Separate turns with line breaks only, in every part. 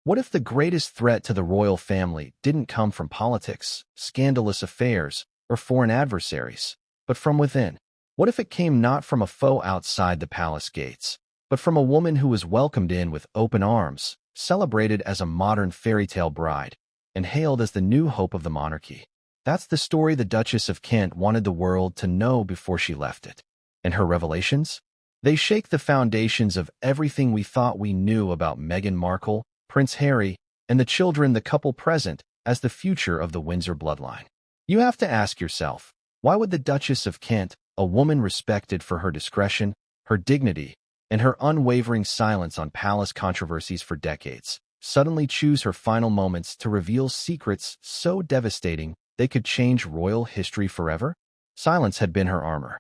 What if the greatest threat to the royal family didn't come from politics, scandalous affairs, or foreign adversaries, but from within? What if it came not from a foe outside the palace gates, but from a woman who was welcomed in with open arms, celebrated as a modern fairy tale bride, and hailed as the new hope of the monarchy? That's the story the Duchess of Kent wanted the world to know before she left it. And her revelations? They shake the foundations of everything we thought we knew about Meghan Markle, Prince Harry, and the children the couple present as the future of the Windsor bloodline. You have to ask yourself, why would the Duchess of Kent, a woman respected for her discretion, her dignity, and her unwavering silence on palace controversies for decades, suddenly choose her final moments to reveal secrets so devastating they could change royal history forever? Silence had been her armor.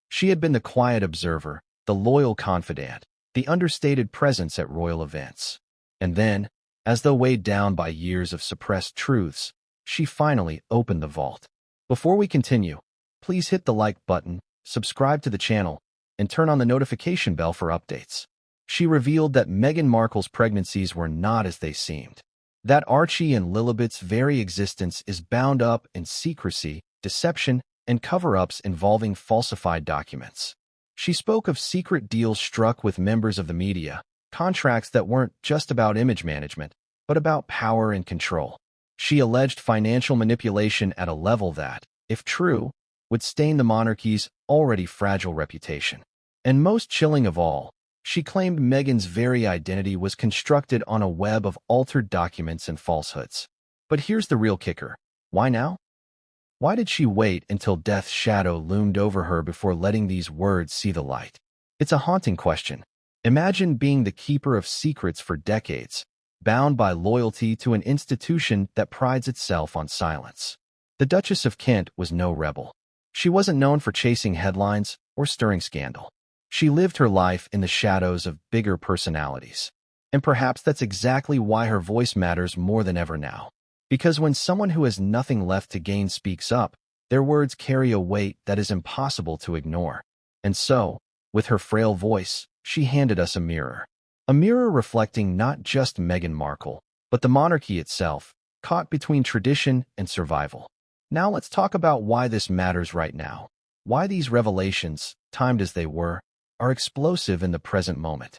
She had been the quiet observer, the loyal confidant, the understated presence at royal events. And then, as though weighed down by years of suppressed truths, she finally opened the vault. Before we continue, please hit the like button, subscribe to the channel, and turn on the notification bell for updates. She revealed that Meghan Markle's pregnancies were not as they seemed. That Archie and Lilibet's very existence is bound up in secrecy, deception, and cover-ups involving falsified documents. She spoke of secret deals struck with members of the media, contracts that weren't just about image management, but about power and control. She alleged financial manipulation at a level that, if true, would stain the monarchy's already fragile reputation. And most chilling of all, she claimed Meghan's very identity was constructed on a web of altered documents and falsehoods. But here's the real kicker. Why now? Why did she wait until death's shadow loomed over her before letting these words see the light? It's a haunting question. Imagine being the keeper of secrets for decades, bound by loyalty to an institution that prides itself on silence. The Duchess of Kent was no rebel. She wasn't known for chasing headlines or stirring scandal. She lived her life in the shadows of bigger personalities. And perhaps that's exactly why her voice matters more than ever now. Because when someone who has nothing left to gain speaks up, their words carry a weight that is impossible to ignore. And so, with her frail voice, she handed us a mirror. A mirror reflecting not just Meghan Markle, but the monarchy itself, caught between tradition and survival. Now let's talk about why this matters right now. Why these revelations, timed as they were, are explosive in the present moment.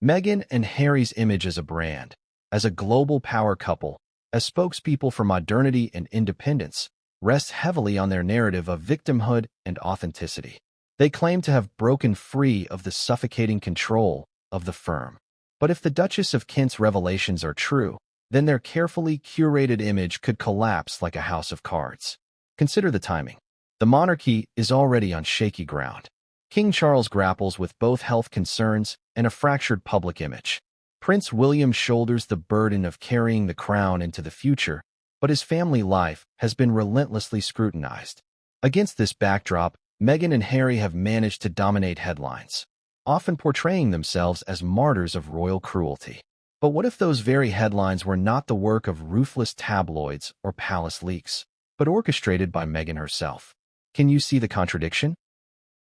Meghan and Harry's image as a brand, as a global power couple, as spokespeople for modernity and independence, rests heavily on their narrative of victimhood and authenticity. They claim to have broken free of the suffocating control of the firm. But if the Duchess of Kent's revelations are true, then their carefully curated image could collapse like a house of cards. Consider the timing. The monarchy is already on shaky ground. King Charles grapples with both health concerns and a fractured public image. Prince William shoulders the burden of carrying the crown into the future, but his family life has been relentlessly scrutinized. Against this backdrop, Meghan and Harry have managed to dominate headlines, often portraying themselves as martyrs of royal cruelty. But what if those very headlines were not the work of ruthless tabloids or palace leaks, but orchestrated by Meghan herself? Can you see the contradiction?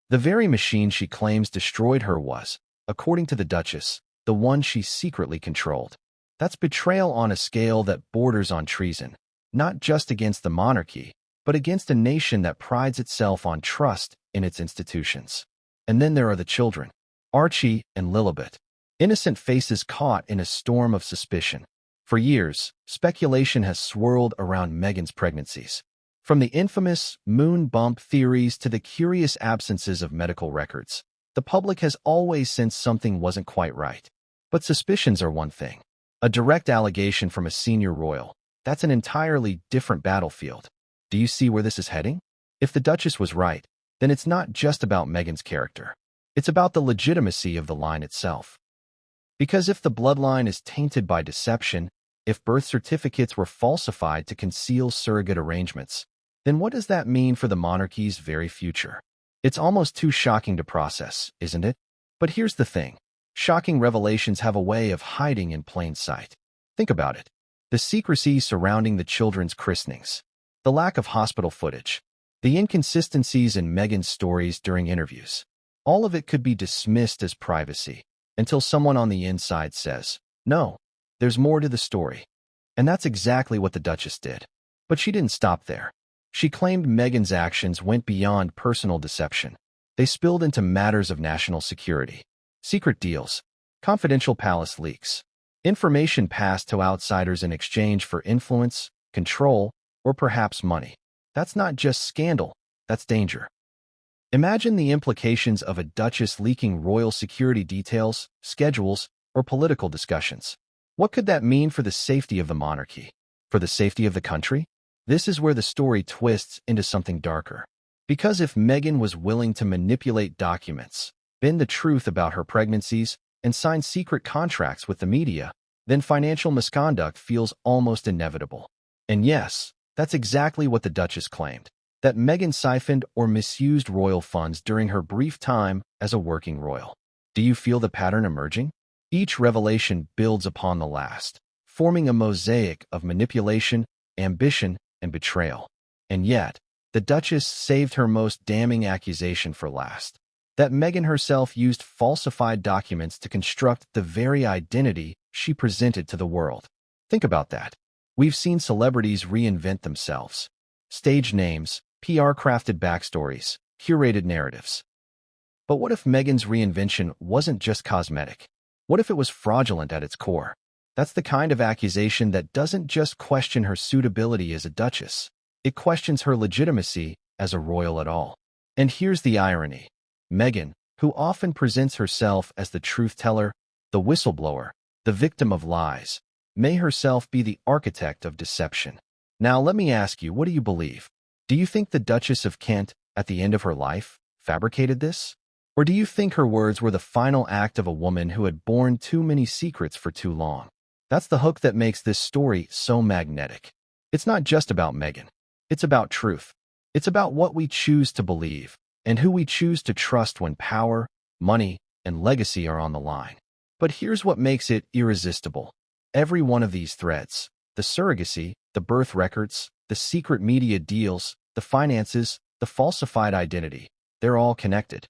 The very machine she claims destroyed her was, according to the Duchess, the one she secretly controlled. That's betrayal on a scale that borders on treason, not just against the monarchy, but against a nation that prides itself on trust in its institutions. And then there are the children, Archie and Lilibet, innocent faces caught in a storm of suspicion. For years, speculation has swirled around Meghan's pregnancies. From the infamous moon bump theories to the curious absences of medical records, the public has always sensed something wasn't quite right. But suspicions are one thing. A direct allegation from a senior royal, that's an entirely different battlefield. Do you see where this is heading? If the Duchess was right, then it's not just about Meghan's character. It's about the legitimacy of the line itself. Because if the bloodline is tainted by deception, if birth certificates were falsified to conceal surrogate arrangements, then what does that mean for the monarchy's very future? It's almost too shocking to process, isn't it? But here's the thing. Shocking revelations have a way of hiding in plain sight. Think about it. The secrecy surrounding the children's christenings, the lack of hospital footage, the inconsistencies in Meghan's stories during interviews. All of it could be dismissed as privacy, until someone on the inside says, no, there's more to the story. And that's exactly what the Duchess did. But she didn't stop there. She claimed Meghan's actions went beyond personal deception. They spilled into matters of national security. Secret deals, confidential palace leaks, information passed to outsiders in exchange for influence, control, or perhaps money. That's not just scandal, that's danger. Imagine the implications of a duchess leaking royal security details, schedules, or political discussions. What could that mean for the safety of the monarchy? For the safety of the country? This is where the story twists into something darker. Because if Meghan was willing to manipulate documents, bend the truth about her pregnancies, and sign secret contracts with the media, then financial misconduct feels almost inevitable. And yes, that's exactly what the Duchess claimed, that Meghan siphoned or misused royal funds during her brief time as a working royal. Do you feel the pattern emerging? Each revelation builds upon the last, forming a mosaic of manipulation, ambition, and betrayal. And yet, the Duchess saved her most damning accusation for last, that Meghan herself used falsified documents to construct the very identity she presented to the world. Think about that. We've seen celebrities reinvent themselves. Stage names, PR-crafted backstories, curated narratives. But what if Meghan's reinvention wasn't just cosmetic? What if it was fraudulent at its core? That's the kind of accusation that doesn't just question her suitability as a duchess. It questions her legitimacy as a royal at all. And here's the irony. Meghan, who often presents herself as the truth-teller, the whistleblower, the victim of lies, may herself be the architect of deception. Now let me ask you, what do you believe? Do you think the Duchess of Kent, at the end of her life, fabricated this? Or do you think her words were the final act of a woman who had borne too many secrets for too long? That's the hook that makes this story so magnetic. It's not just about Meghan. It's about truth. It's about what we choose to believe and who we choose to trust when power, money, and legacy are on the line. But here's what makes it irresistible. Every one of these threads, the surrogacy, the birth records, the secret media deals, the finances, the falsified identity, they're all connected.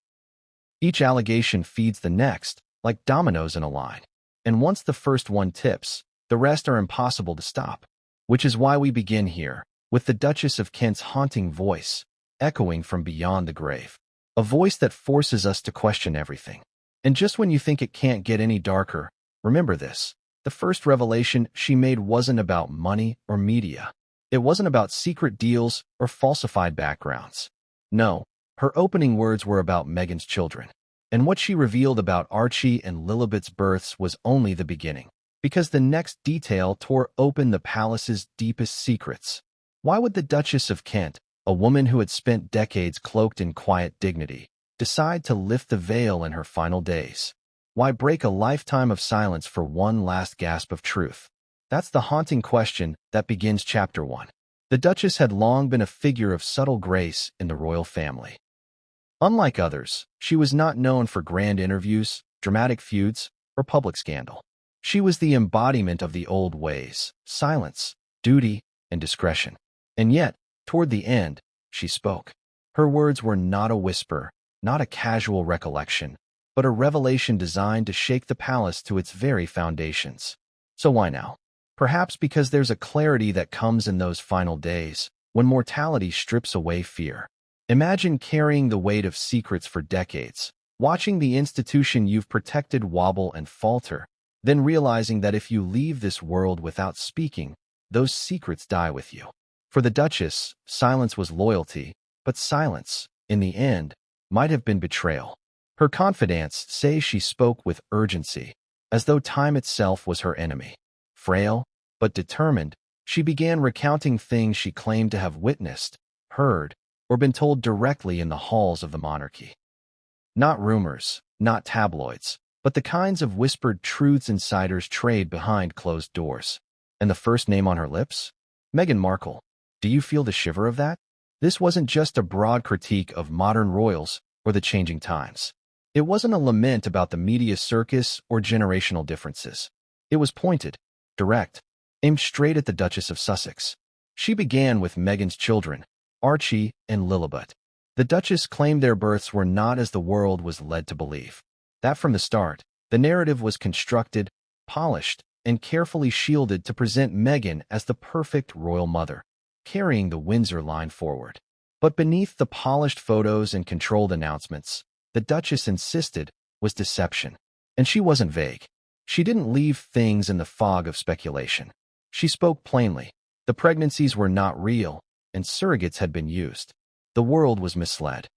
Each allegation feeds the next, like dominoes in a line. And once the first one tips, the rest are impossible to stop. Which is why we begin here, with the Duchess of Kent's haunting voice, echoing from beyond the grave. A voice that forces us to question everything. And just when you think it can't get any darker, remember this. The first revelation she made wasn't about money or media. It wasn't about secret deals or falsified backgrounds. No, her opening words were about Meghan's children. And what she revealed about Archie and Lilibet's births was only the beginning. Because the next detail tore open the palace's deepest secrets. Why would the Duchess of Kent, a woman who had spent decades cloaked in quiet dignity, decide to lift the veil in her final days? Why break a lifetime of silence for one last gasp of truth? That's the haunting question that begins Chapter 1. The Duchess had long been a figure of subtle grace in the royal family. Unlike others, she was not known for grand interviews, dramatic feuds, or public scandal. She was the embodiment of the old ways, silence, duty, and discretion. And yet, toward the end, she spoke. Her words were not a whisper, not a casual recollection, but a revelation designed to shake the palace to its very foundations. So why now? Perhaps because there's a clarity that comes in those final days, when mortality strips away fear. Imagine carrying the weight of secrets for decades, watching the institution you've protected wobble and falter, then realizing that if you leave this world without speaking, those secrets die with you. For the Duchess, silence was loyalty, but silence, in the end, might have been betrayal. Her confidants say she spoke with urgency, as though time itself was her enemy. Frail, but determined, she began recounting things she claimed to have witnessed, heard, or been told directly in the halls of the monarchy. Not rumors, not tabloids, but the kinds of whispered truths insiders trade behind closed doors. And the first name on her lips? Meghan Markle. Do you feel the shiver of that? This wasn't just a broad critique of modern royals or the changing times. It wasn't a lament about the media circus or generational differences. It was pointed, direct, aimed straight at the Duchess of Sussex. She began with Meghan's children, Archie and Lilibet. The Duchess claimed their births were not as the world was led to believe. That from the start, the narrative was constructed, polished, and carefully shielded to present Meghan as the perfect royal mother, carrying the Windsor line forward. But beneath the polished photos and controlled announcements, the Duchess insisted was deception. And she wasn't vague. She didn't leave things in the fog of speculation. She spoke plainly. The pregnancies were not real, and surrogates had been used. The world was misled.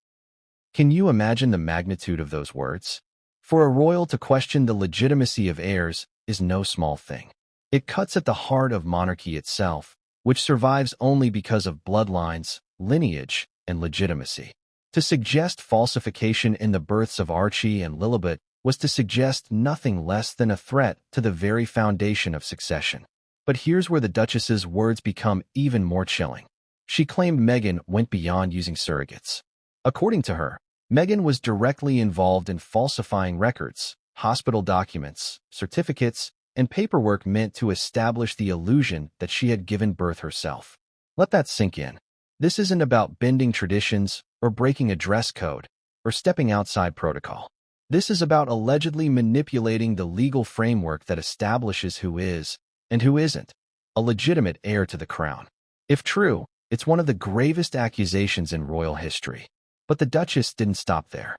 Can you imagine the magnitude of those words? For a royal to question the legitimacy of heirs is no small thing. It cuts at the heart of monarchy itself, which survives only because of bloodlines, lineage, and legitimacy. To suggest falsification in the births of Archie and Lilibet was to suggest nothing less than a threat to the very foundation of succession. But here's where the Duchess's words become even more chilling. She claimed Meghan went beyond using surrogates. According to her, Meghan was directly involved in falsifying records, hospital documents, certificates, and paperwork meant to establish the illusion that she had given birth herself. Let that sink in. This isn't about bending traditions or breaking a dress code or stepping outside protocol. This is about allegedly manipulating the legal framework that establishes who is and who isn't a legitimate heir to the crown. If true, it's one of the gravest accusations in royal history. But the Duchess didn't stop there.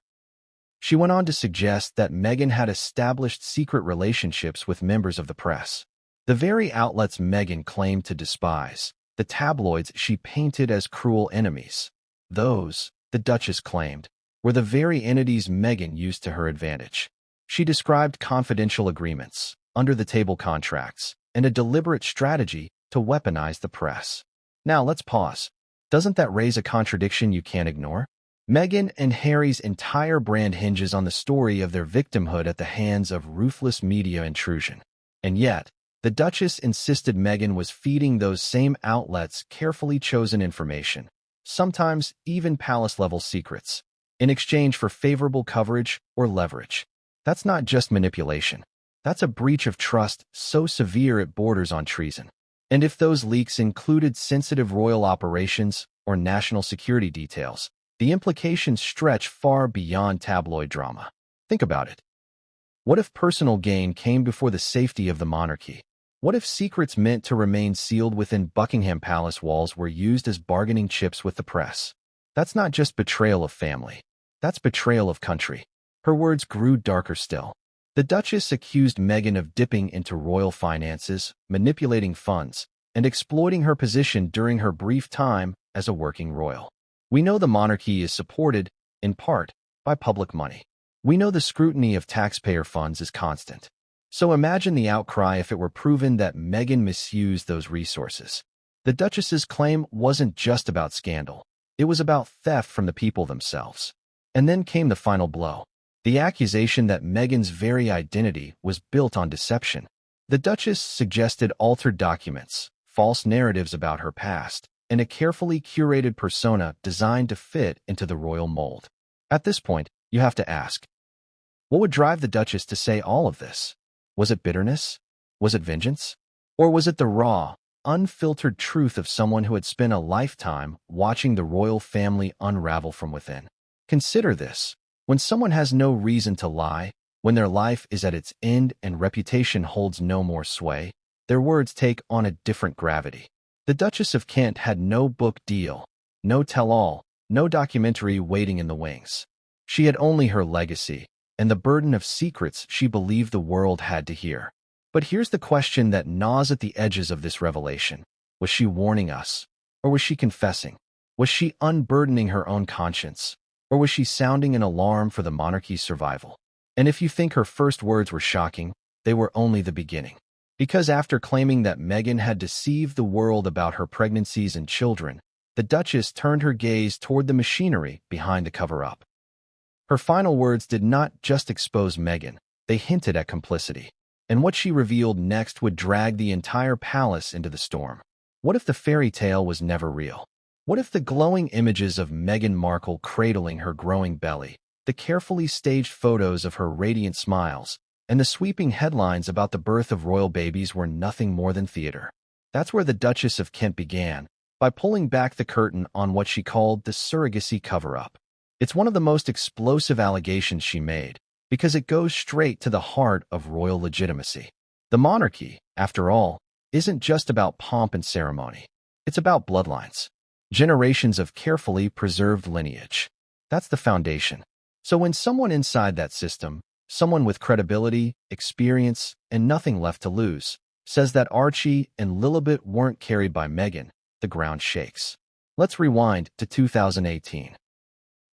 She went on to suggest that Meghan had established secret relationships with members of the press. The very outlets Meghan claimed to despise, the tabloids she painted as cruel enemies. Those, the Duchess claimed, were the very entities Meghan used to her advantage. She described confidential agreements, under-the-table contracts, and a deliberate strategy to weaponize the press. Now let's pause. Doesn't that raise a contradiction you can't ignore? Meghan and Harry's entire brand hinges on the story of their victimhood at the hands of ruthless media intrusion. And yet, the Duchess insisted Meghan was feeding those same outlets carefully chosen information, sometimes even palace-level secrets, in exchange for favorable coverage or leverage. That's not just manipulation. That's a breach of trust so severe it borders on treason. And if those leaks included sensitive royal operations or national security details, the implications stretch far beyond tabloid drama. Think about it. What if personal gain came before the safety of the monarchy? What if secrets meant to remain sealed within Buckingham Palace walls were used as bargaining chips with the press? That's not just betrayal of family. That's betrayal of country. Her words grew darker still. The Duchess accused Meghan of dipping into royal finances, manipulating funds, and exploiting her position during her brief time as a working royal. We know the monarchy is supported, in part, by public money. We know the scrutiny of taxpayer funds is constant. So imagine the outcry if it were proven that Meghan misused those resources. The Duchess's claim wasn't just about scandal. It was about theft from the people themselves. And then came the final blow. The accusation that Meghan's very identity was built on deception. The Duchess suggested altered documents, false narratives about her past, and a carefully curated persona designed to fit into the royal mold. At this point, you have to ask, what would drive the Duchess to say all of this? Was it bitterness? Was it vengeance? Or was it the raw, unfiltered truth of someone who had spent a lifetime watching the royal family unravel from within? Consider this. When someone has no reason to lie, when their life is at its end and reputation holds no more sway, their words take on a different gravity. The Duchess of Kent had no book deal, no tell-all, no documentary waiting in the wings. She had only her legacy and the burden of secrets she believed the world had to hear. But here's the question that gnaws at the edges of this revelation. Was she warning us? Or was she confessing? Was she unburdening her own conscience? Or was she sounding an alarm for the monarchy's survival? And if you think her first words were shocking, they were only the beginning. Because after claiming that Meghan had deceived the world about her pregnancies and children, the Duchess turned her gaze toward the machinery behind the cover-up. Her final words did not just expose Meghan, they hinted at complicity. And what she revealed next would drag the entire palace into the storm. What if the fairy tale was never real? What if the glowing images of Meghan Markle cradling her growing belly, the carefully staged photos of her radiant smiles, and the sweeping headlines about the birth of royal babies were nothing more than theater? That's where the Duchess of Kent began, by pulling back the curtain on what she called the surrogacy cover-up. It's one of the most explosive allegations she made, because it goes straight to the heart of royal legitimacy. The monarchy, after all, isn't just about pomp and ceremony. It's about bloodlines. Generations of carefully preserved lineage. That's the foundation. So when someone inside that system, someone with credibility, experience, and nothing left to lose, says that Archie and Lilibet weren't carried by Meghan, the ground shakes. Let's rewind to 2018.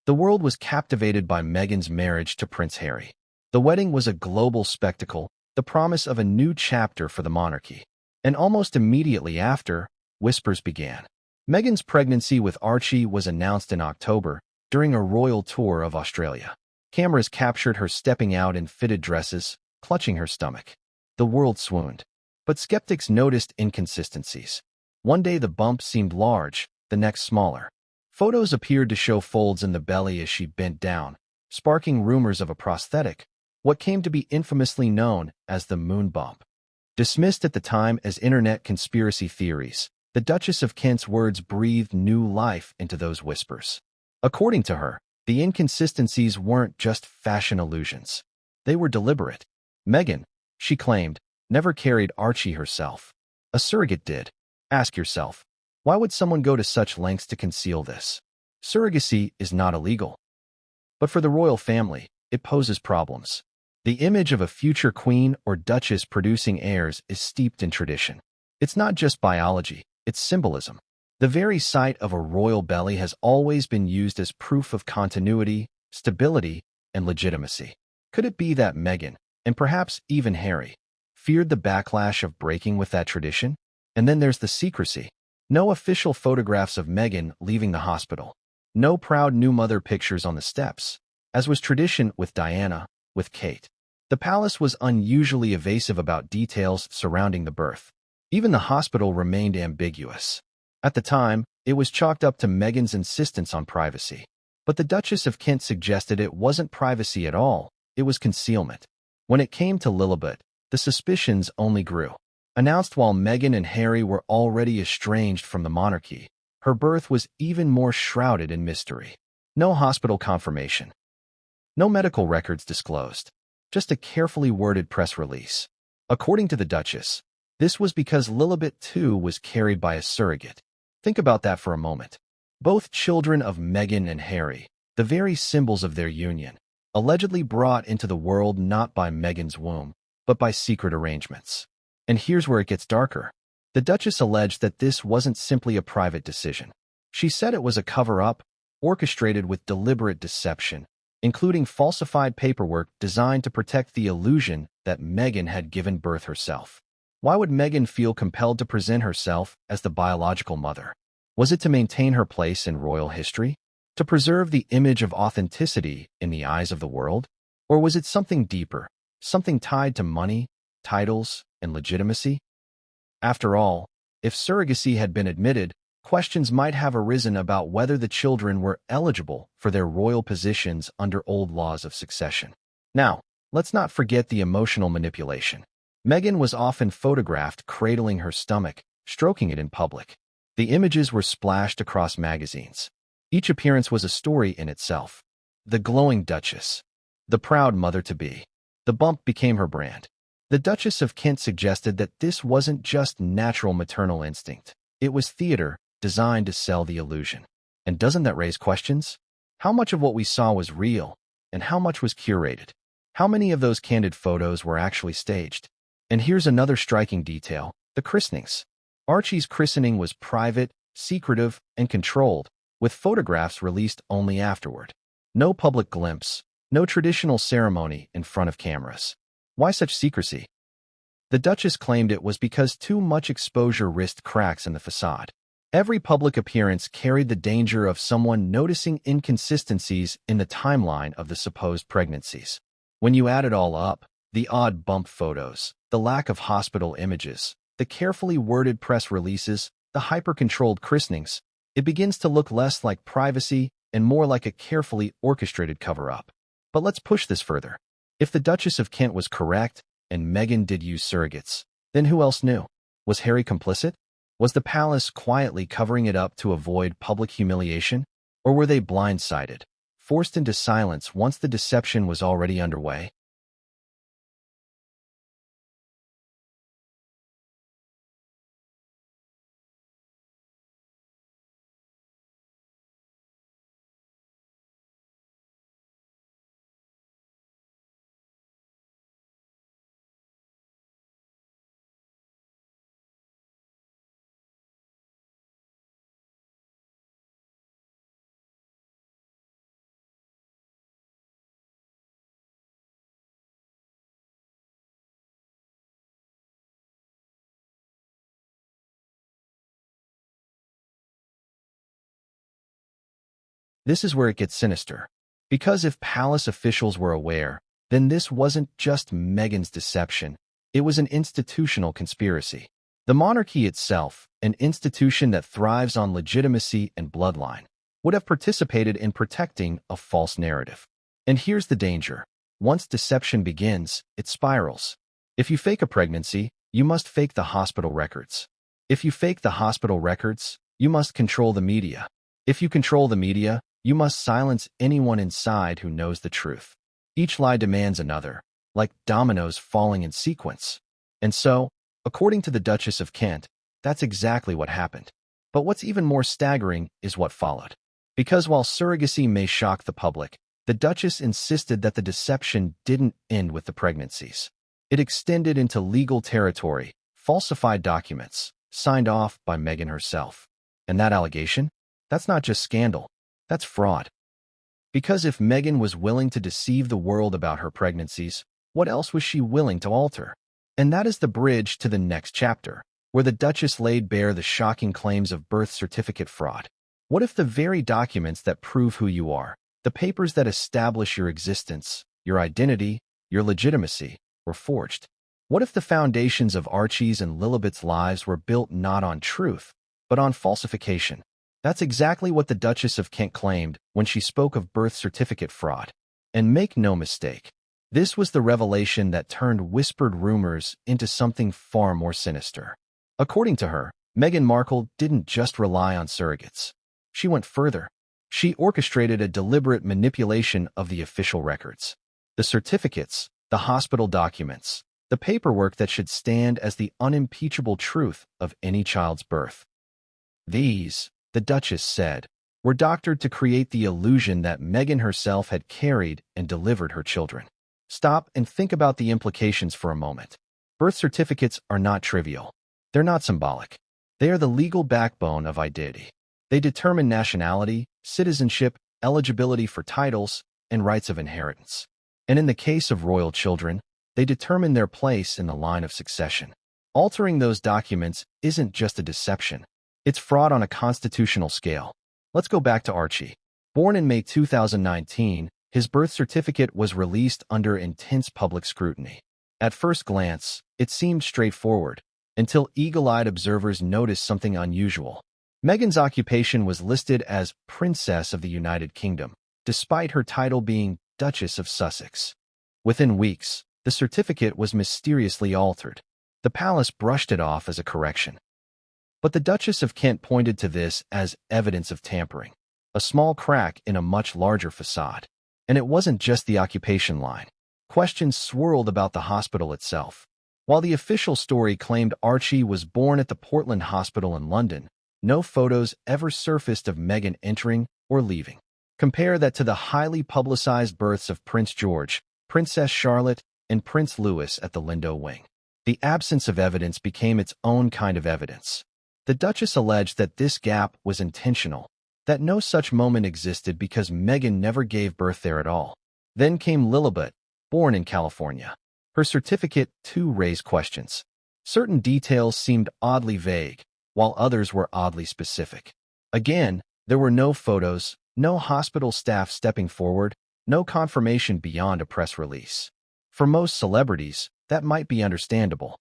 The world was captivated by Meghan's marriage to Prince Harry. The wedding was a global spectacle, the promise of a new chapter for the monarchy. And almost immediately after, whispers began. Meghan's pregnancy with Archie was announced in October during a royal tour of Australia. Cameras captured her stepping out in fitted dresses, clutching her stomach. The world swooned. But skeptics noticed inconsistencies. One day the bump seemed large, the next smaller. Photos appeared to show folds in the belly as she bent down, sparking rumors of a prosthetic, what came to be infamously known as the moon bump. Dismissed at the time as internet conspiracy theories, the Duchess of Kent's words breathed new life into those whispers. According to her, the inconsistencies weren't just fashion illusions. They were deliberate. Meghan, she claimed, never carried Archie herself. A surrogate did. Ask yourself, why would someone go to such lengths to conceal this? Surrogacy is not illegal. But for the royal family, it poses problems. The image of a future queen or duchess producing heirs is steeped in tradition. It's not just biology, it's symbolism. The very sight of a royal belly has always been used as proof of continuity, stability, and legitimacy. Could it be that Meghan, and perhaps even Harry, feared the backlash of breaking with that tradition? And then there's the secrecy. No official photographs of Meghan leaving the hospital. No proud new mother pictures on the steps, as was tradition with Diana, with Kate. The palace was unusually evasive about details surrounding the birth. Even the hospital remained ambiguous. At the time, it was chalked up to Meghan's insistence on privacy. But the Duchess of Kent suggested it wasn't privacy at all, it was concealment. When it came to Lilibet, the suspicions only grew. Announced while Meghan and Harry were already estranged from the monarchy, her birth was even more shrouded in mystery. No hospital confirmation. No medical records disclosed. Just a carefully worded press release. According to the Duchess, this was because Lilibet too was carried by a surrogate. Think about that for a moment. Both children of Meghan and Harry, the very symbols of their union, allegedly brought into the world not by Meghan's womb, but by secret arrangements. And here's where it gets darker. The Duchess alleged that this wasn't simply a private decision. She said it was a cover-up, orchestrated with deliberate deception, including falsified paperwork designed to protect the illusion that Meghan had given birth herself. Why would Meghan feel compelled to present herself as the biological mother? Was it to maintain her place in royal history? To preserve the image of authenticity in the eyes of the world? Or was it something deeper, something tied to money, titles, and legitimacy? After all, if surrogacy had been admitted, questions might have arisen about whether the children were eligible for their royal positions under old laws of succession. Now, let's not forget the emotional manipulation. Meghan was often photographed cradling her stomach, stroking it in public. The images were splashed across magazines. Each appearance was a story in itself. The glowing duchess. The proud mother-to-be. The bump became her brand. The Duchess of Kent suggested that this wasn't just natural maternal instinct. It was theater, designed to sell the illusion. And doesn't that raise questions? How much of what we saw was real, and how much was curated? How many of those candid photos were actually staged? And here's another striking detail, the christenings. Archie's christening was private, secretive, and controlled, with photographs released only afterward. No public glimpse, no traditional ceremony in front of cameras. Why such secrecy? The Duchess claimed it was because too much exposure risked cracks in the facade. Every public appearance carried the danger of someone noticing inconsistencies in the timeline of the supposed pregnancies. When you add it all up, the odd bump photos, the lack of hospital images, the carefully worded press releases, the hyper-controlled christenings, it begins to look less like privacy and more like a carefully orchestrated cover-up. But let's push this further. If the Duchess of Kent was correct, and Meghan did use surrogates, then who else knew? Was Harry complicit? Was the palace quietly covering it up to avoid public humiliation? Or were they blindsided, forced into silence once the deception was already underway? This is where it gets sinister. Because if palace officials were aware, then this wasn't just Meghan's deception, it was an institutional conspiracy. The monarchy itself, an institution that thrives on legitimacy and bloodline, would have participated in protecting a false narrative. And here's the danger. Once deception begins, it spirals. If you fake a pregnancy, you must fake the hospital records. If you fake the hospital records, you must control the media. If you control the media, you must silence anyone inside who knows the truth. Each lie demands another, like dominoes falling in sequence. And so, according to the Duchess of Kent, that's exactly what happened. But what's even more staggering is what followed. Because while surrogacy may shock the public, the Duchess insisted that the deception didn't end with the pregnancies. It extended into legal territory, falsified documents, signed off by Meghan herself. And that allegation? That's not just scandal, that's fraud. Because if Meghan was willing to deceive the world about her pregnancies, what else was she willing to alter? And that is the bridge to the next chapter, where the Duchess laid bare the shocking claims of birth certificate fraud. What if the very documents that prove who you are, the papers that establish your existence, your identity, your legitimacy, were forged? What if the foundations of Archie's and Lilibet's lives were built not on truth, but on falsification? That's exactly what the Duchess of Kent claimed when she spoke of birth certificate fraud. And make no mistake, this was the revelation that turned whispered rumors into something far more sinister. According to her, Meghan Markle didn't just rely on surrogates. She went further. She orchestrated a deliberate manipulation of the official records. The certificates, the hospital documents, the paperwork that should stand as the unimpeachable truth of any child's birth. These, the Duchess said, were doctored to create the illusion that Meghan herself had carried and delivered her children. Stop and think about the implications for a moment. Birth certificates are not trivial. They're not symbolic. They are the legal backbone of identity. They determine nationality, citizenship, eligibility for titles, and rights of inheritance. And in the case of royal children, they determine their place in the line of succession. Altering those documents isn't just a deception. It's fraud on a constitutional scale. Let's go back to Archie. Born in May 2019, his birth certificate was released under intense public scrutiny. At first glance, it seemed straightforward, until eagle-eyed observers noticed something unusual. Meghan's occupation was listed as Princess of the United Kingdom, despite her title being Duchess of Sussex. Within weeks, the certificate was mysteriously altered. The palace brushed it off as a correction. But the Duchess of Kent pointed to this as evidence of tampering, a small crack in a much larger facade. And it wasn't just the occupation line. Questions swirled about the hospital itself. While the official story claimed Archie was born at the Portland Hospital in London, no photos ever surfaced of Meghan entering or leaving. Compare that to the highly publicized births of Prince George, Princess Charlotte, and Prince Louis at the Lindo wing. The absence of evidence became its own kind of evidence. The Duchess alleged that this gap was intentional, that no such moment existed because Meghan never gave birth there at all. Then came Lilibet, born in California. Her certificate, too, raised questions. Certain details seemed oddly vague, while others were oddly specific. Again, there were no photos, no hospital staff stepping forward, no confirmation beyond a press release. For most celebrities, that might be understandable.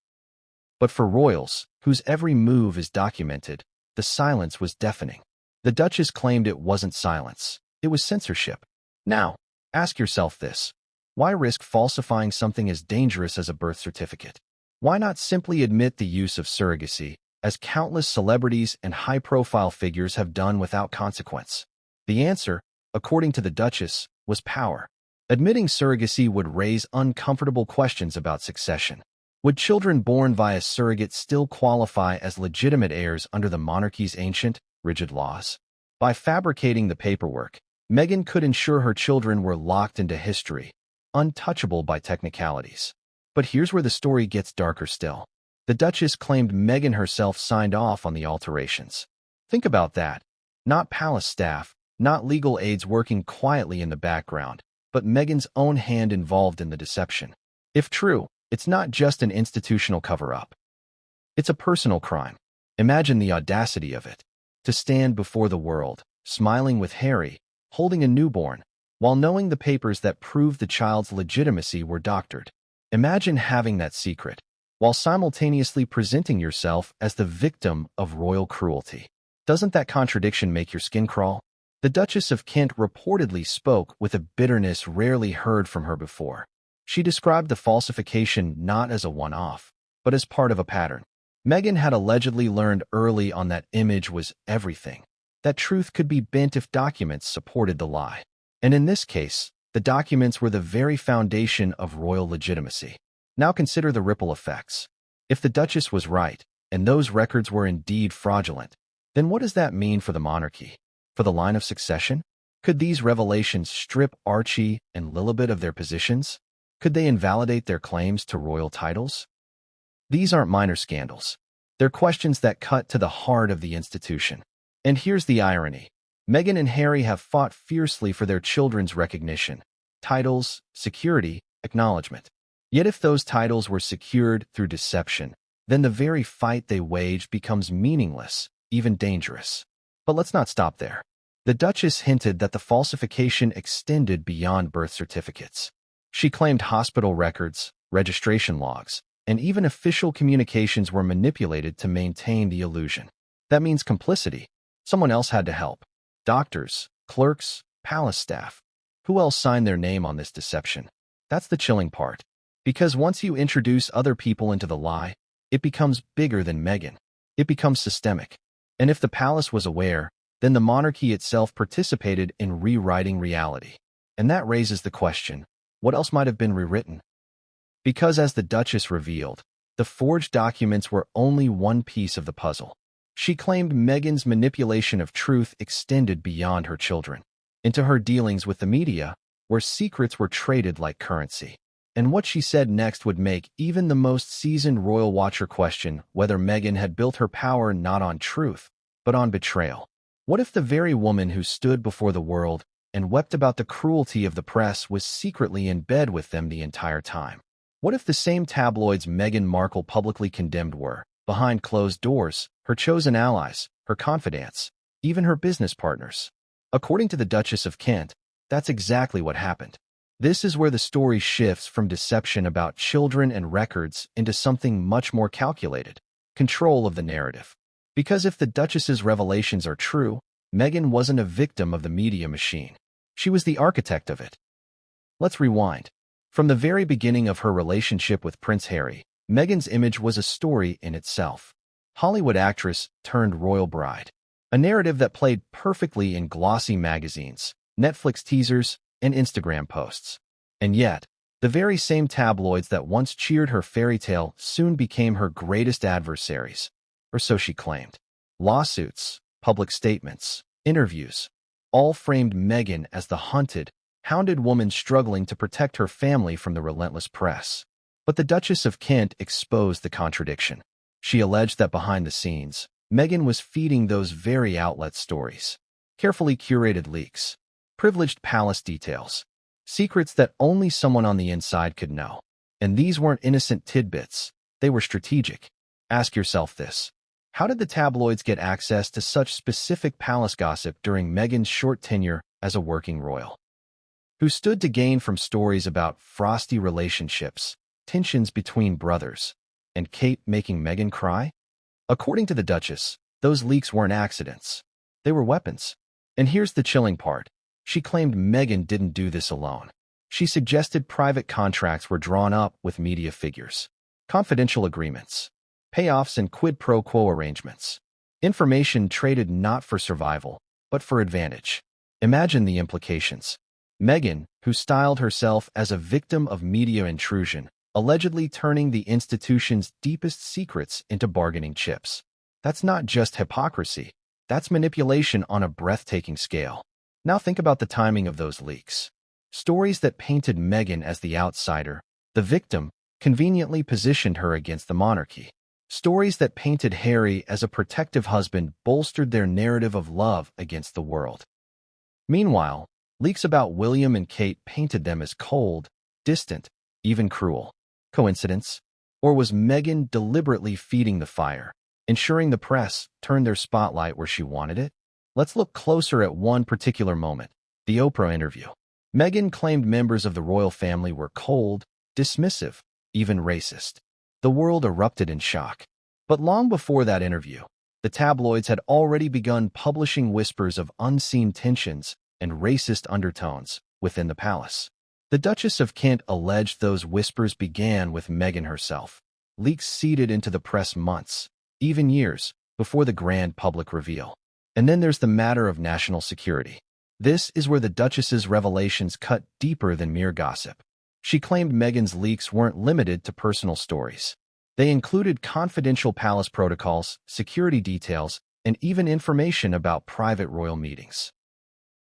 But for royals, whose every move is documented, the silence was deafening. The Duchess claimed it wasn't silence, it was censorship. Now, ask yourself this. Why risk falsifying something as dangerous as a birth certificate? Why not simply admit the use of surrogacy, as countless celebrities and high-profile figures have done without consequence? The answer, according to the Duchess, was power. Admitting surrogacy would raise uncomfortable questions about succession. Would children born via surrogate still qualify as legitimate heirs under the monarchy's ancient, rigid laws? By fabricating the paperwork, Meghan could ensure her children were locked into history, untouchable by technicalities. But here's where the story gets darker still. The Duchess claimed Meghan herself signed off on the alterations. Think about that. Not palace staff, not legal aides working quietly in the background, but Meghan's own hand involved in the deception. If true, it's not just an institutional cover-up. It's a personal crime. Imagine the audacity of it. To stand before the world, smiling with Harry, holding a newborn, while knowing the papers that proved the child's legitimacy were doctored. Imagine having that secret, while simultaneously presenting yourself as the victim of royal cruelty. Doesn't that contradiction make your skin crawl? The Duchess of Kent reportedly spoke with a bitterness rarely heard from her before. She described the falsification not as a one-off, but as part of a pattern. Meghan had allegedly learned early on that image was everything, that truth could be bent if documents supported the lie. And in this case, the documents were the very foundation of royal legitimacy. Now consider the ripple effects. If the Duchess was right, and those records were indeed fraudulent, then what does that mean for the monarchy? For the line of succession? Could these revelations strip Archie and Lilibet of their positions? Could they invalidate their claims to royal titles? These aren't minor scandals. They're questions that cut to the heart of the institution. And here's the irony. Meghan and Harry have fought fiercely for their children's recognition, titles, security, acknowledgement. Yet if those titles were secured through deception, then the very fight they waged becomes meaningless, even dangerous. But let's not stop there. The Duchess hinted that the falsification extended beyond birth certificates. She claimed hospital records, registration logs, and even official communications were manipulated to maintain the illusion. That means complicity. Someone else had to help. Doctors, clerks, palace staff. Who else signed their name on this deception? That's the chilling part. Because once you introduce other people into the lie, it becomes bigger than Meghan. It becomes systemic. And if the palace was aware, then the monarchy itself participated in rewriting reality. And that raises the question, what else might have been rewritten? Because as the Duchess revealed, the forged documents were only one piece of the puzzle. She claimed Meghan's manipulation of truth extended beyond her children, into her dealings with the media, where secrets were traded like currency. And what she said next would make even the most seasoned royal watcher question whether Meghan had built her power not on truth, but on betrayal. What if the very woman who stood before the world and wept about the cruelty of the press was secretly in bed with them the entire time? What if the same tabloids Meghan Markle publicly condemned were, behind closed doors, her chosen allies, her confidants, even her business partners? According to the Duchess of Kent, that's exactly what happened. This is where the story shifts from deception about children and records into something much more calculated, control of the narrative. Because if the Duchess's revelations are true, Meghan wasn't a victim of the media machine. She was the architect of it. Let's rewind. From the very beginning of her relationship with Prince Harry, Meghan's image was a story in itself. Hollywood actress turned royal bride. A narrative that played perfectly in glossy magazines, Netflix teasers, and Instagram posts. And yet, the very same tabloids that once cheered her fairy tale soon became her greatest adversaries. Or so she claimed. Lawsuits, public statements, interviews, all framed Meghan as the hunted, hounded woman struggling to protect her family from the relentless press. But the Duchess of Kent exposed the contradiction. She alleged that behind the scenes, Meghan was feeding those very outlet stories. Carefully curated leaks, privileged palace details, secrets that only someone on the inside could know. And these weren't innocent tidbits, they were strategic. Ask yourself this. How did the tabloids get access to such specific palace gossip during Meghan's short tenure as a working royal? Who stood to gain from stories about frosty relationships, tensions between brothers, and Kate making Meghan cry? According to the Duchess, those leaks weren't accidents. They were weapons. And here's the chilling part. She claimed Meghan didn't do this alone. She suggested private contracts were drawn up with media figures, confidential agreements, payoffs and quid pro quo arrangements. Information traded not for survival, but for advantage. Imagine the implications. Meghan, who styled herself as a victim of media intrusion, allegedly turning the institution's deepest secrets into bargaining chips. That's not just hypocrisy. That's manipulation on a breathtaking scale. Now think about the timing of those leaks. Stories that painted Meghan as the outsider, the victim, conveniently positioned her against the monarchy. Stories that painted Harry as a protective husband bolstered their narrative of love against the world. Meanwhile, leaks about William and Kate painted them as cold, distant, even cruel. Coincidence? Or was Meghan deliberately feeding the fire, ensuring the press turned their spotlight where she wanted it? Let's look closer at one particular moment, The Oprah interview. Meghan claimed members of the royal family were cold, dismissive, even racist. The world erupted in shock. But long before that interview, the tabloids had already begun publishing whispers of unseen tensions and racist undertones within the palace. The Duchess of Kent alleged those whispers began with Meghan herself. Leaks seeded into the press months, even years, before the grand public reveal. And then there's the matter of national security. This is where the Duchess's revelations cut deeper than mere gossip. She claimed Meghan's leaks weren't limited to personal stories. They included confidential palace protocols, security details, and even information about private royal meetings.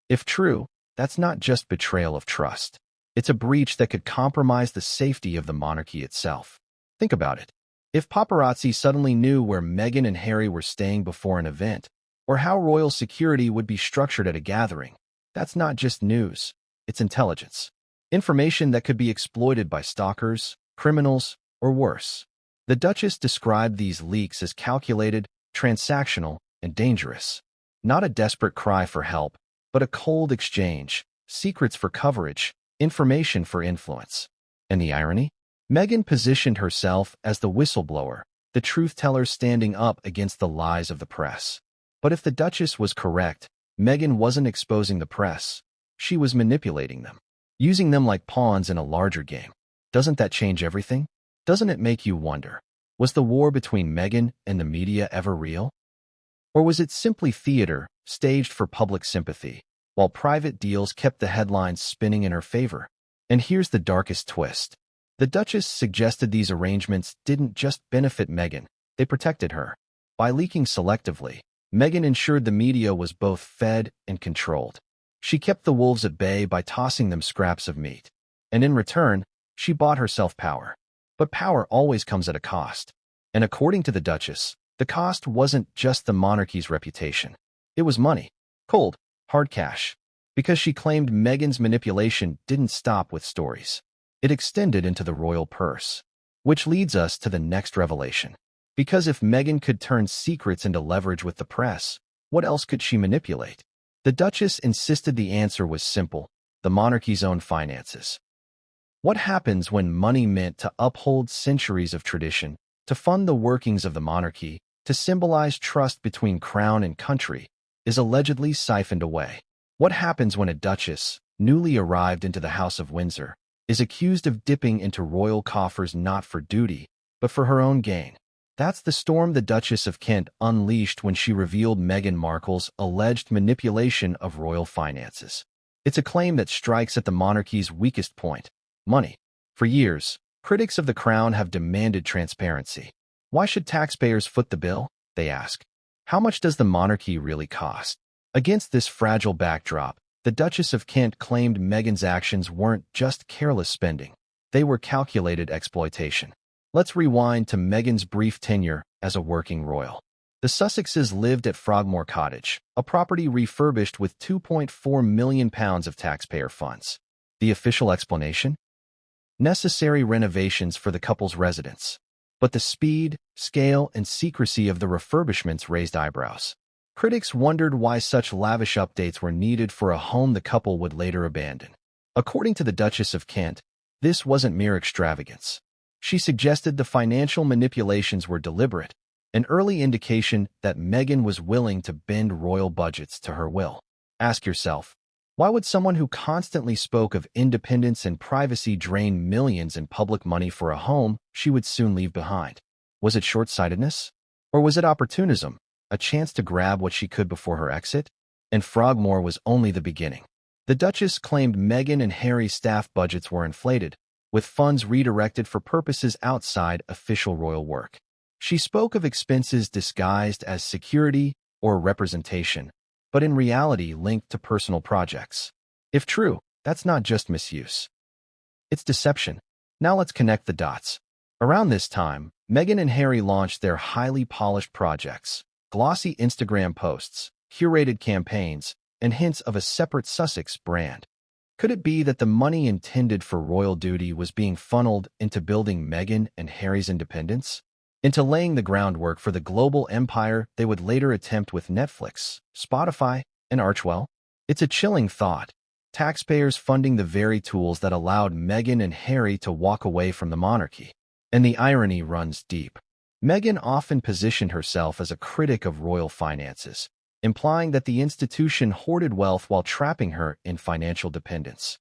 If true, that's not just betrayal of trust. It's a breach that could compromise the safety of the monarchy itself. Think about it. If paparazzi suddenly knew where Meghan and Harry were staying before an event, or how royal security would be structured at a gathering, that's not just news, it's intelligence. Information that could be exploited by stalkers, criminals, or worse. The Duchess described these leaks as calculated, transactional, and dangerous. Not a desperate cry for help, but a cold exchange, secrets for coverage, information for influence. And the irony? Meghan positioned herself as the whistleblower, the truth-teller standing up against the lies of the press. But if the Duchess was correct, Meghan wasn't exposing the press. She was manipulating them, using them like pawns in a larger game. Doesn't that change everything? Doesn't it make you wonder, was the war between Meghan and the media ever real? Or was it simply theater, staged for public sympathy, while private deals kept the headlines spinning in her favor? And here's the darkest twist. The Duchess suggested these arrangements didn't just benefit Meghan, they protected her. By leaking selectively, Meghan ensured the media was both fed and controlled. She kept the wolves at bay by tossing them scraps of meat. And in return, she bought herself power. But power always comes at a cost. And according to the Duchess, the cost wasn't just the monarchy's reputation. It was money. Cold, hard cash. Because she claimed Meghan's manipulation didn't stop with stories. It extended into the royal purse. Which leads us to the next revelation. Because if Meghan could turn secrets into leverage with the press, what else could she manipulate? The Duchess insisted the answer was simple: the monarchy's own finances. What happens when money meant to uphold centuries of tradition, to fund the workings of the monarchy, to symbolize trust between crown and country, is allegedly siphoned away? What happens when a duchess, newly arrived into the House of Windsor, is accused of dipping into royal coffers not for duty, but for her own gain? That's the storm the Duchess of Kent unleashed when she revealed Meghan Markle's alleged manipulation of royal finances. It's a claim that strikes at the monarchy's weakest point: money. For years, critics of the crown have demanded transparency. Why should taxpayers foot the bill? They ask. How much does the monarchy really cost? Against this fragile backdrop, the Duchess of Kent claimed Meghan's actions weren't just careless spending. They were calculated exploitation. Let's rewind to Meghan's brief tenure as a working royal. The Sussexes lived at Frogmore Cottage, a property refurbished with £2.4 million of taxpayer funds. The official explanation? Necessary renovations for the couple's residence. But the speed, scale, and secrecy of the refurbishments raised eyebrows. Critics wondered why such lavish updates were needed for a home the couple would later abandon. According to the Duchess of Kent, this wasn't mere extravagance. She suggested the financial manipulations were deliberate, an early indication that Meghan was willing to bend royal budgets to her will. Ask yourself, why would someone who constantly spoke of independence and privacy drain millions in public money for a home she would soon leave behind? Was it short-sightedness? Or was it opportunism, a chance to grab what she could before her exit? And Frogmore was only the beginning. The Duchess claimed Meghan and Harry's staff budgets were inflated, with funds redirected for purposes outside official royal work. She spoke of expenses disguised as security or representation, but in reality linked to personal projects. If true, that's not just misuse. It's deception. Now let's connect the dots. Around this time, Meghan and Harry launched their highly polished projects: glossy Instagram posts, curated campaigns, and hints of a separate Sussex brand. Could it be that the money intended for royal duty was being funneled into building Meghan and Harry's independence? Into laying the groundwork for the global empire they would later attempt with Netflix, Spotify, and Archwell? It's a chilling thought, taxpayers funding the very tools that allowed Meghan and Harry to walk away from the monarchy. And the irony runs deep. Meghan often positioned herself as a critic of royal finances, implying that the institution hoarded wealth while trapping her in financial dependence.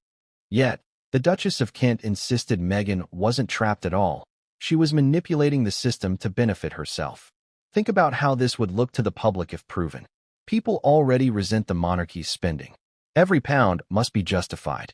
Yet, the Duchess of Kent insisted Meghan wasn't trapped at all. She was manipulating the system to benefit herself. Think about how this would look to the public if proven. People already resent the monarchy's spending. Every pound must be justified.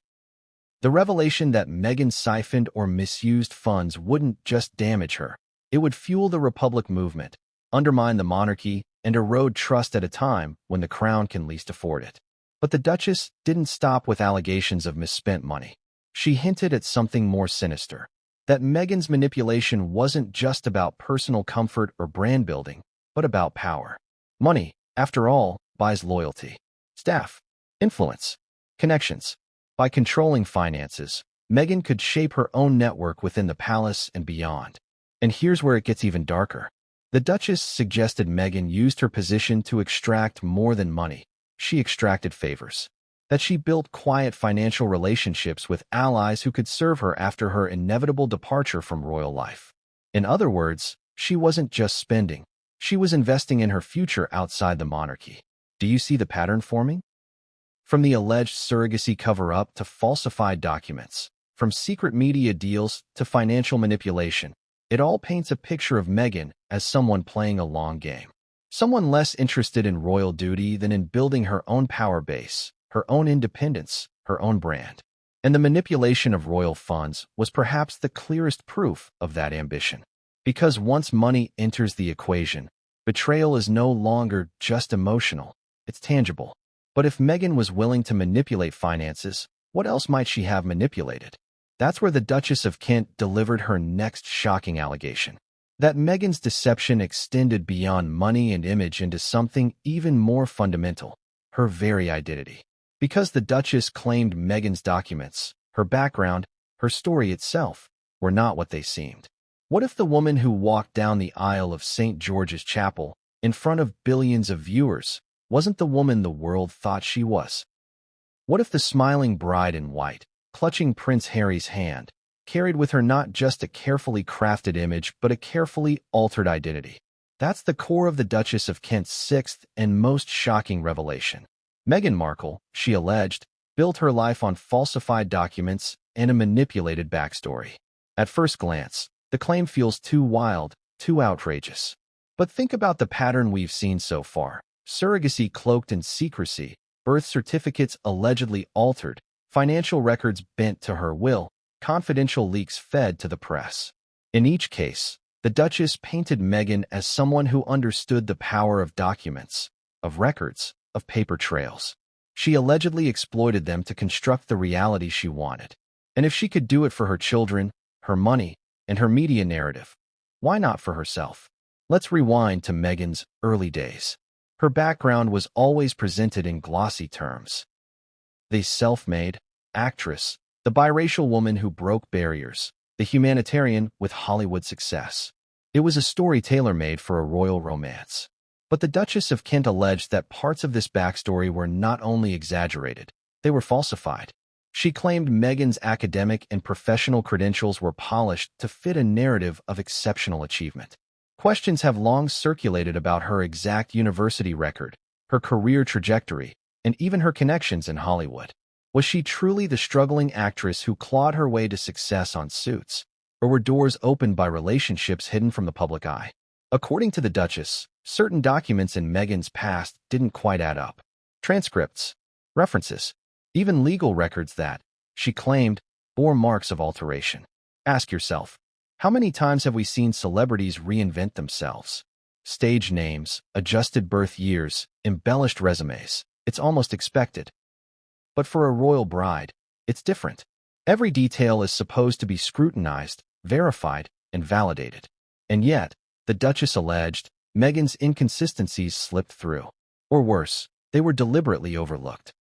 The revelation that Meghan siphoned or misused funds wouldn't just damage her. It would fuel the Republic movement, undermine the monarchy, and erode trust at a time when the crown can least afford it. But the Duchess didn't stop with allegations of misspent money. She hinted at something more sinister, that Meghan's manipulation wasn't just about personal comfort or brand building, but about power. Money, after all, buys loyalty, staff, influence, connections. By controlling finances, Meghan could shape her own network within the palace and beyond. And here's where it gets even darker. The Duchess suggested Meghan used her position to extract more than money. She extracted favors. That she built quiet financial relationships with allies who could serve her after her inevitable departure from royal life. In other words, she wasn't just spending. She was investing in her future outside the monarchy. Do you see the pattern forming? From the alleged surrogacy cover-up to falsified documents, from secret media deals to financial manipulation, it all paints a picture of Meghan as someone playing a long game. Someone less interested in royal duty than in building her own power base, her own independence, her own brand. And the manipulation of royal funds was perhaps the clearest proof of that ambition. Because once money enters the equation, betrayal is no longer just emotional, it's tangible. But if Meghan was willing to manipulate finances, what else might she have manipulated? That's where the Duchess of Kent delivered her next shocking allegation. That Meghan's deception extended beyond money and image into something even more fundamental, her very identity. Because the Duchess claimed Meghan's documents, her background, her story itself, were not what they seemed. What if the woman who walked down the aisle of St. George's Chapel, in front of billions of viewers, wasn't the woman the world thought she was? What if the smiling bride in white, clutching Prince Harry's hand, carried with her not just a carefully crafted image but a carefully altered identity? That's the core of the Duchess of Kent's sixth and most shocking revelation. Meghan Markle, she alleged, built her life on falsified documents and a manipulated backstory. At first glance, the claim feels too wild, too outrageous. But think about the pattern we've seen so far. Surrogacy cloaked in secrecy, birth certificates allegedly altered, financial records bent to her will, confidential leaks fed to the press. In each case, the Duchess painted Meghan as someone who understood the power of documents, of records, of paper trails. She allegedly exploited them to construct the reality she wanted. And if she could do it for her children, her money, and her media narrative, why not for herself? Let's rewind to Meghan's early days. Her background was always presented in glossy terms. The self-made actress, the biracial woman who broke barriers, the humanitarian with Hollywood success. It was a story tailor-made for a royal romance. But the Duchess of Kent alleged that parts of this backstory were not only exaggerated, they were falsified. She claimed Meghan's academic and professional credentials were polished to fit a narrative of exceptional achievement. Questions have long circulated about her exact university record, her career trajectory, and even her connections in Hollywood. Was she truly the struggling actress who clawed her way to success on Suits, or were doors opened by relationships hidden from the public eye? According to the Duchess, certain documents in Meghan's past didn't quite add up. Transcripts, references, even legal records that, she claimed, bore marks of alteration. Ask yourself, how many times have we seen celebrities reinvent themselves? Stage names, adjusted birth years, embellished resumes. It's almost expected. But for a royal bride, it's different. Every detail is supposed to be scrutinized, verified, and validated. And yet, the Duchess alleged, Meghan's inconsistencies slipped through. Or worse, they were deliberately overlooked.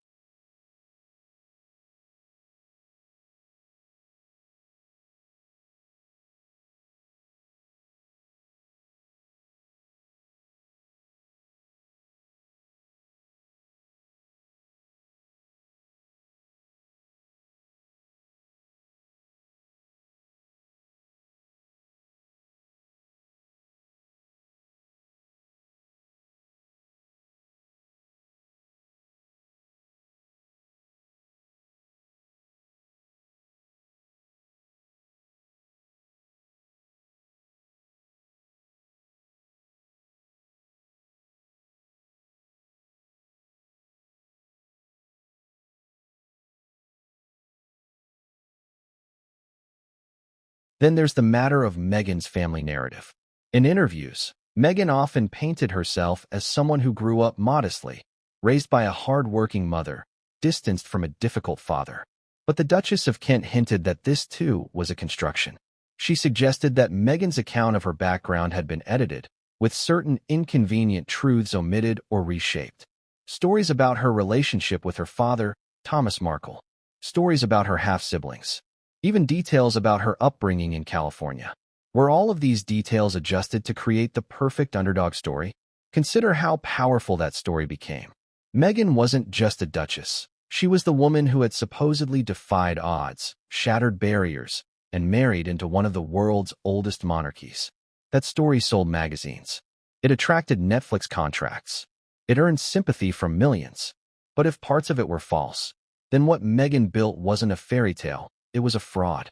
Then there's the matter of Meghan's family narrative. In interviews, Meghan often painted herself as someone who grew up modestly, raised by a hard-working mother, distanced from a difficult father. But the Duchess of Kent hinted that this, too, was a construction. She suggested that Meghan's account of her background had been edited, with certain inconvenient truths omitted or reshaped. Stories about her relationship with her father, Thomas Markle. Stories about her half-siblings. Even details about her upbringing in California. Were all of these details adjusted to create the perfect underdog story? Consider how powerful that story became. Meghan wasn't just a duchess. She was the woman who had supposedly defied odds, shattered barriers, and married into one of the world's oldest monarchies. That story sold magazines. It attracted Netflix contracts. It earned sympathy from millions. But if parts of it were false, then what Meghan built wasn't a fairy tale, it was a fraud.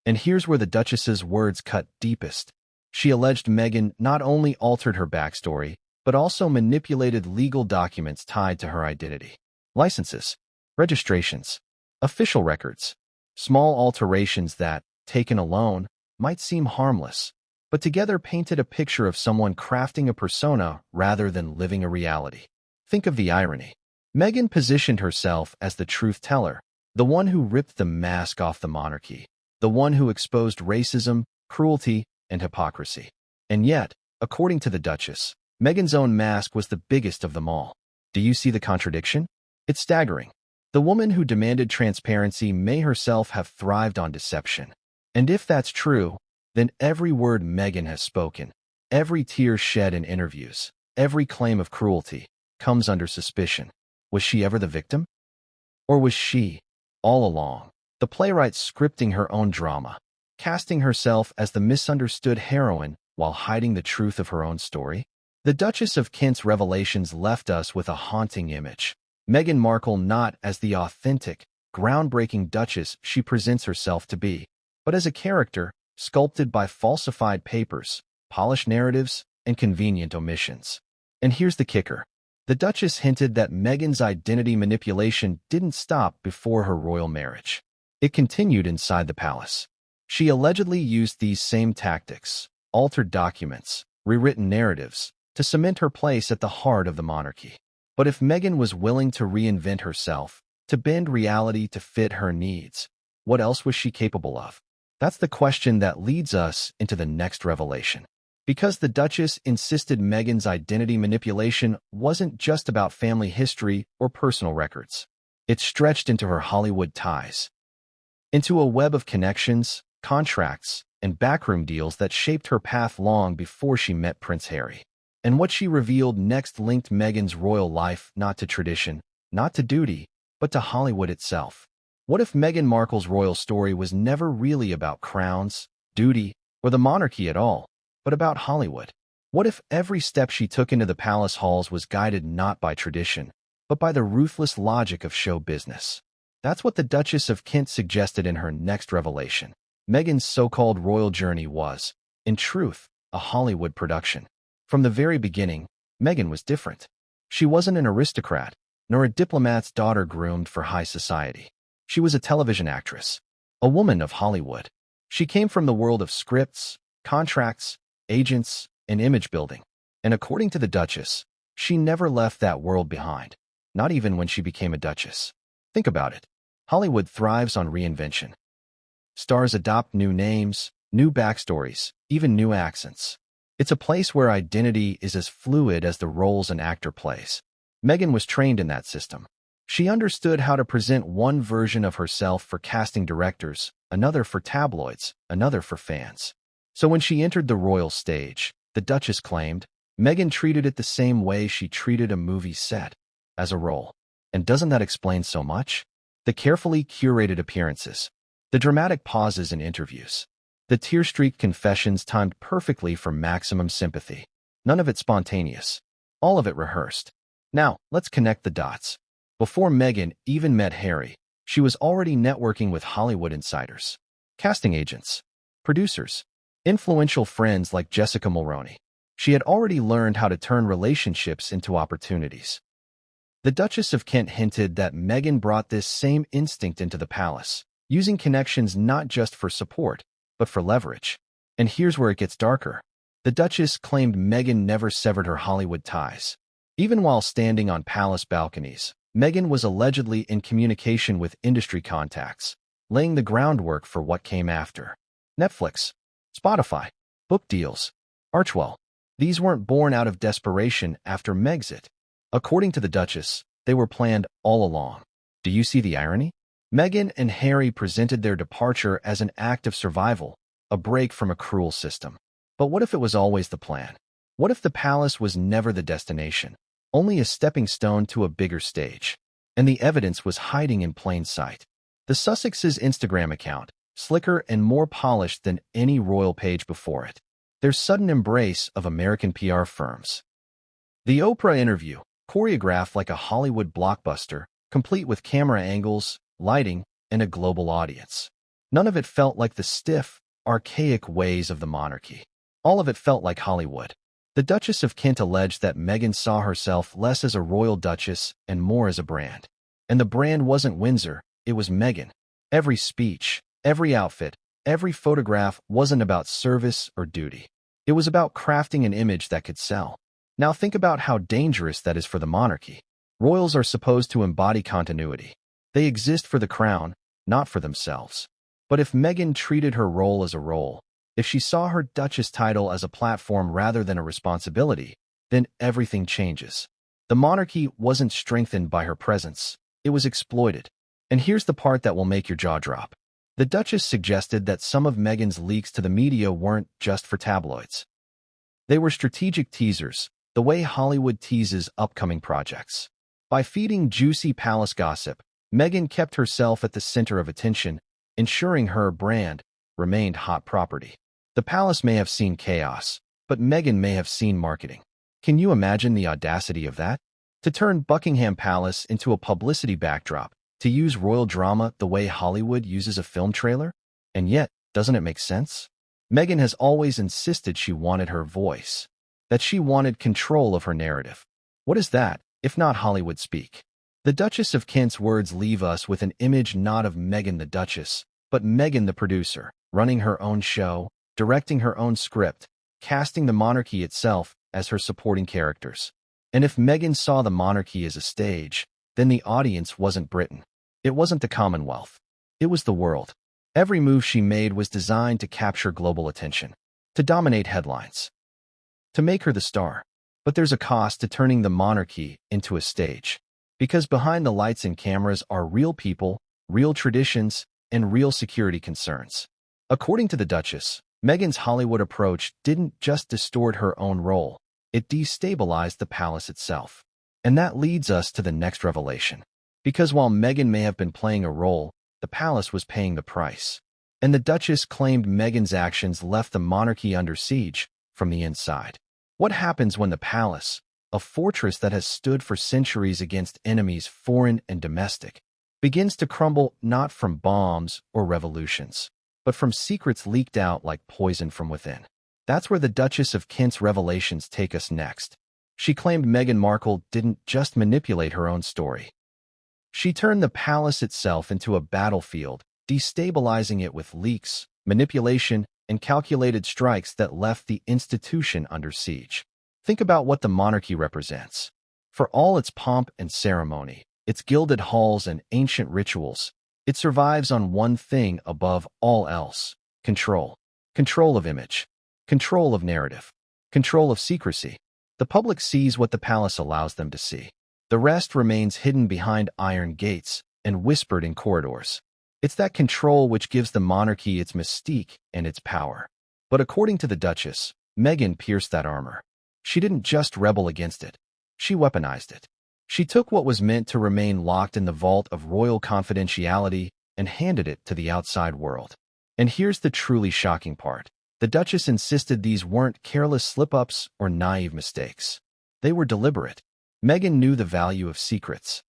And here's where the Duchess's words cut deepest. She alleged Meghan not only altered her backstory, but also manipulated legal documents tied to her identity. Licenses, registrations, official records. Small alterations that, taken alone, might seem harmless, but together painted a picture of someone crafting a persona rather than living a reality. Think of the irony. Meghan positioned herself as the truth teller, the one who ripped the mask off the monarchy, the one who exposed racism, cruelty, and hypocrisy. And yet, according to the Duchess, Meghan's own mask was the biggest of them all. Do you see the contradiction? It's staggering. The woman who demanded transparency may herself have thrived on deception. And if that's true, then every word Meghan has spoken, every tear shed in interviews, every claim of cruelty, comes under suspicion. Was she ever the victim? Or was she, all along, the playwright scripting her own drama, casting herself as the misunderstood heroine while hiding the truth of her own story? The Duchess of Kent's revelations left us with a haunting image. Meghan Markle not as the authentic, groundbreaking Duchess she presents herself to be, but as a character sculpted by falsified papers, polished narratives, and convenient omissions. And here's the kicker. The Duchess hinted that Meghan's identity manipulation didn't stop before her royal marriage. It continued inside the palace. She allegedly used these same tactics, altered documents, rewritten narratives, to cement her place at the heart of the monarchy. But if Meghan was willing to reinvent herself, to bend reality to fit her needs, what else was she capable of? That's the question that leads us into the next revelation. Because the Duchess insisted Meghan's identity manipulation wasn't just about family history or personal records. It stretched into her Hollywood ties, into a web of connections, contracts, and backroom deals that shaped her path long before she met Prince Harry. And what she revealed next linked Meghan's royal life not to tradition, not to duty, but to Hollywood itself. What if Meghan Markle's royal story was never really about crowns, duty, or the monarchy at all, but about Hollywood? What if every step she took into the palace halls was guided not by tradition, but by the ruthless logic of show business? That's what the Duchess of Kent suggested in her next revelation. Meghan's so-called royal journey was, in truth, a Hollywood production. From the very beginning, Meghan was different. She wasn't an aristocrat, nor a diplomat's daughter groomed for high society. She was a television actress, a woman of Hollywood. She came from the world of scripts, contracts, agents, and image building. And according to the Duchess, she never left that world behind, not even when she became a duchess. Think about it. Hollywood thrives on reinvention. Stars adopt new names, new backstories, even new accents. It's a place where identity is as fluid as the roles an actor plays. Meghan was trained in that system. She understood how to present one version of herself for casting directors, another for tabloids, another for fans. So when she entered the royal stage, the Duchess claimed, Meghan treated it the same way she treated a movie set, as a role. And doesn't that explain so much? The carefully curated appearances, the dramatic pauses in interviews, the tear-streaked confessions timed perfectly for maximum sympathy. None of it spontaneous. All of it rehearsed. Now, let's connect the dots. Before Meghan even met Harry, she was already networking with Hollywood insiders, casting agents, producers, influential friends like Jessica Mulroney. She had already learned how to turn relationships into opportunities. The Duchess of Kent hinted that Meghan brought this same instinct into the palace, using connections not just for support, but for leverage. And here's where it gets darker. The Duchess claimed Meghan never severed her Hollywood ties. Even while standing on palace balconies, Meghan was allegedly in communication with industry contacts, laying the groundwork for what came after. Netflix, Spotify, book deals, Archwell. These weren't born out of desperation after Megxit. According to the Duchess, they were planned all along. Do you see the irony? Meghan and Harry presented their departure as an act of survival, a break from a cruel system. But what if it was always the plan? What if the palace was never the destination, only a stepping stone to a bigger stage? And the evidence was hiding in plain sight. The Sussexes' Instagram account, slicker and more polished than any royal page before it. Their sudden embrace of American PR firms. The Oprah interview, choreographed like a Hollywood blockbuster, complete with camera angles, lighting, and a global audience. None of it felt like the stiff, archaic ways of the monarchy. All of it felt like Hollywood. The Duchess of Kent alleged that Meghan saw herself less as a royal duchess and more as a brand. And the brand wasn't Windsor, it was Meghan. Every speech, every outfit, every photograph wasn't about service or duty. It was about crafting an image that could sell. Now think about how dangerous that is for the monarchy. Royals are supposed to embody continuity. They exist for the crown, not for themselves. But if Meghan treated her role as a role, if she saw her Duchess title as a platform rather than a responsibility, then everything changes. The monarchy wasn't strengthened by her presence. It was exploited. And here's the part that will make your jaw drop. The Duchess suggested that some of Meghan's leaks to the media weren't just for tabloids. They were strategic teasers, the way Hollywood teases upcoming projects. By feeding juicy palace gossip, Meghan kept herself at the center of attention, ensuring her brand remained hot property. The palace may have seen chaos, but Meghan may have seen marketing. Can you imagine the audacity of that? To turn Buckingham Palace into a publicity backdrop, to use royal drama the way Hollywood uses a film trailer? And yet, doesn't it make sense? Meghan has always insisted she wanted her voice, that she wanted control of her narrative. What is that, if not Hollywood speak? The Duchess of Kent's words leave us with an image not of Meghan the Duchess, but Meghan the producer, running her own show, directing her own script, casting the monarchy itself as her supporting characters. And if Meghan saw the monarchy as a stage, then the audience wasn't Britain. It wasn't the Commonwealth. It was the world. Every move she made was designed to capture global attention, to dominate headlines, to make her the star. But there's a cost to turning the monarchy into a stage. Because behind the lights and cameras are real people, real traditions, and real security concerns. According to the Duchess, Meghan's Hollywood approach didn't just distort her own role, it destabilized the palace itself. And that leads us to the next revelation. Because while Meghan may have been playing a role, the palace was paying the price. And the Duchess claimed Meghan's actions left the monarchy under siege from the inside. What happens when the palace, a fortress that has stood for centuries against enemies foreign and domestic, begins to crumble not from bombs or revolutions, but from secrets leaked out like poison from within? That's where the Duchess of Kent's revelations take us next. She claimed Meghan Markle didn't just manipulate her own story. She turned the palace itself into a battlefield, destabilizing it with leaks, manipulation, and calculated strikes that left the institution under siege. Think about what the monarchy represents. For all its pomp and ceremony, its gilded halls and ancient rituals, it survives on one thing above all else: control. Control of image. Control of narrative. Control of secrecy. The public sees what the palace allows them to see. The rest remains hidden behind iron gates and whispered in corridors. It's that control which gives the monarchy its mystique and its power. But according to the Duchess, Meghan pierced that armor. She didn't just rebel against it. She weaponized it. She took what was meant to remain locked in the vault of royal confidentiality and handed it to the outside world. And here's the truly shocking part. The Duchess insisted these weren't careless slip-ups or naive mistakes. They were deliberate. Meghan knew the value of secrets.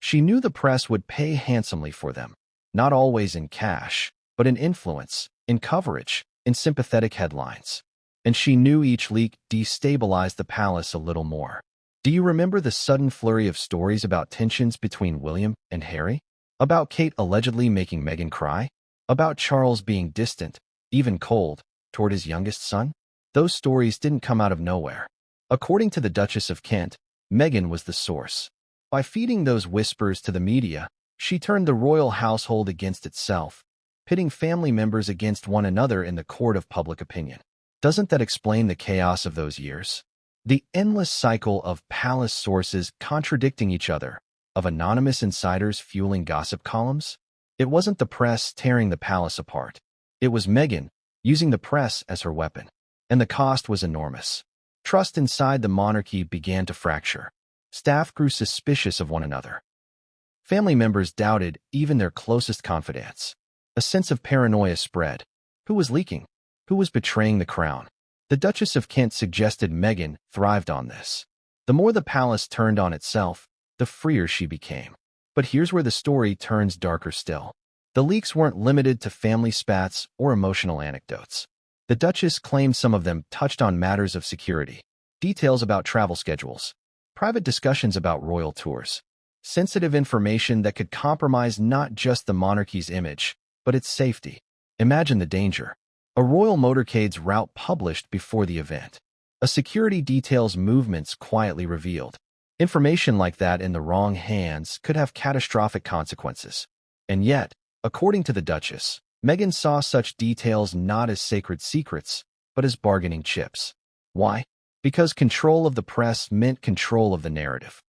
She knew the press would pay handsomely for them, not always in cash, but in influence, in coverage, in sympathetic headlines. And she knew each leak destabilized the palace a little more. Do you remember the sudden flurry of stories about tensions between William and Harry? About Kate allegedly making Meghan cry? About Charles being distant, even cold, toward his youngest son? Those stories didn't come out of nowhere. According to the Duchess of Kent, Meghan was the source. By feeding those whispers to the media, she turned the royal household against itself, pitting family members against one another in the court of public opinion. Doesn't that explain the chaos of those years? The endless cycle of palace sources contradicting each other, of anonymous insiders fueling gossip columns? It wasn't the press tearing the palace apart. It was Meghan using the press as her weapon. And the cost was enormous. Trust inside the monarchy began to fracture. Staff grew suspicious of one another. Family members doubted even their closest confidants. A sense of paranoia spread. Who was leaking? Who was betraying the crown? The Duchess of Kent suggested Meghan thrived on this. The more the palace turned on itself, the freer she became. But here's where the story turns darker still. The leaks weren't limited to family spats or emotional anecdotes. The Duchess claimed some of them touched on matters of security, details about travel schedules, private discussions about royal tours, sensitive information that could compromise not just the monarchy's image, but its safety. Imagine the danger. A royal motorcade's route published before the event. A security detail's movements quietly revealed. Information like that in the wrong hands could have catastrophic consequences. And yet, according to the Duchess, Meghan saw such details not as sacred secrets, but as bargaining chips. Why? Because control of the press meant control of the narrative.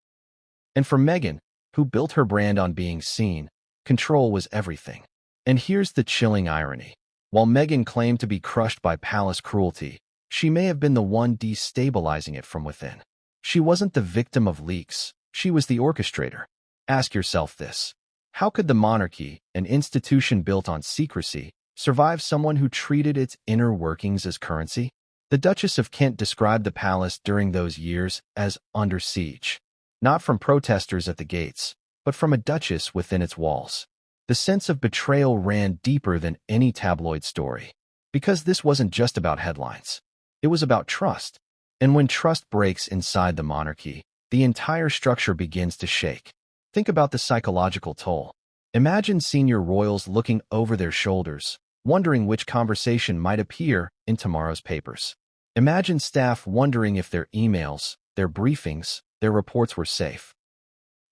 And for Meghan, who built her brand on being seen, control was everything. And here's the chilling irony. While Meghan claimed to be crushed by palace cruelty, she may have been the one destabilizing it from within. She wasn't the victim of leaks. She was the orchestrator. Ask yourself this. How could the monarchy, an institution built on secrecy, survive someone who treated its inner workings as currency? The Duchess of Kent described the palace during those years as under siege. Not from protesters at the gates, but from a duchess within its walls. The sense of betrayal ran deeper than any tabloid story. Because this wasn't just about headlines. It was about trust. And when trust breaks inside the monarchy, the entire structure begins to shake. Think about the psychological toll. Imagine senior royals looking over their shoulders, wondering which conversation might appear in tomorrow's papers. Imagine staff wondering if their emails, their briefings, their reports were safe.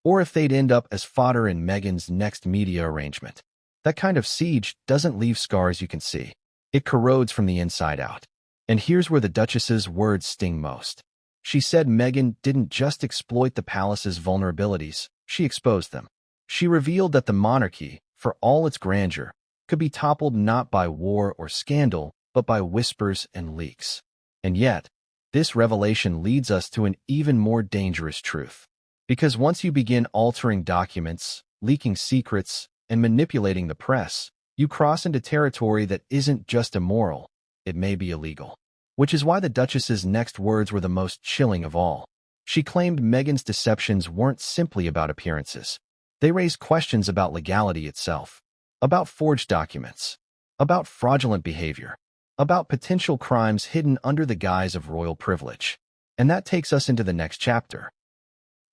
Or if they'd end up as fodder in Meghan's next media arrangement. That kind of siege doesn't leave scars you can see. It corrodes from the inside out. And here's where the Duchess's words sting most. She said Meghan didn't just exploit the palace's vulnerabilities, she exposed them. She revealed that the monarchy, for all its grandeur, could be toppled not by war or scandal, but by whispers and leaks. And yet, this revelation leads us to an even more dangerous truth. Because once you begin altering documents, leaking secrets, and manipulating the press, you cross into territory that isn't just immoral, it may be illegal. Which is why the Duchess's next words were the most chilling of all. She claimed Meghan's deceptions weren't simply about appearances. They raised questions about legality itself, about forged documents, about fraudulent behavior, about potential crimes hidden under the guise of royal privilege. And that takes us into the next chapter.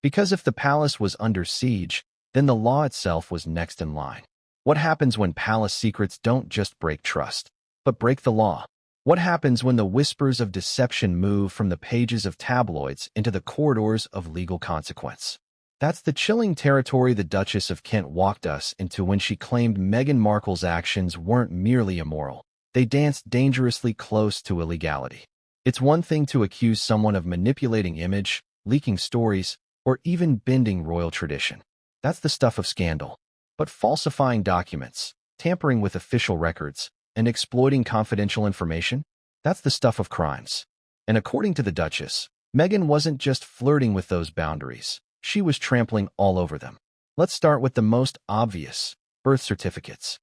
Because if the palace was under siege, then the law itself was next in line. What happens when palace secrets don't just break trust, but break the law? What happens when the whispers of deception move from the pages of tabloids into the corridors of legal consequence? That's the chilling territory the Duchess of Kent walked us into when she claimed Meghan Markle's actions weren't merely immoral. They danced dangerously close to illegality. It's one thing to accuse someone of manipulating image, leaking stories, or even bending royal tradition. That's the stuff of scandal. But falsifying documents, tampering with official records, and exploiting confidential information? That's the stuff of crimes. And according to the Duchess, Meghan wasn't just flirting with those boundaries. She was trampling all over them. Let's start with the most obvious, birth certificates.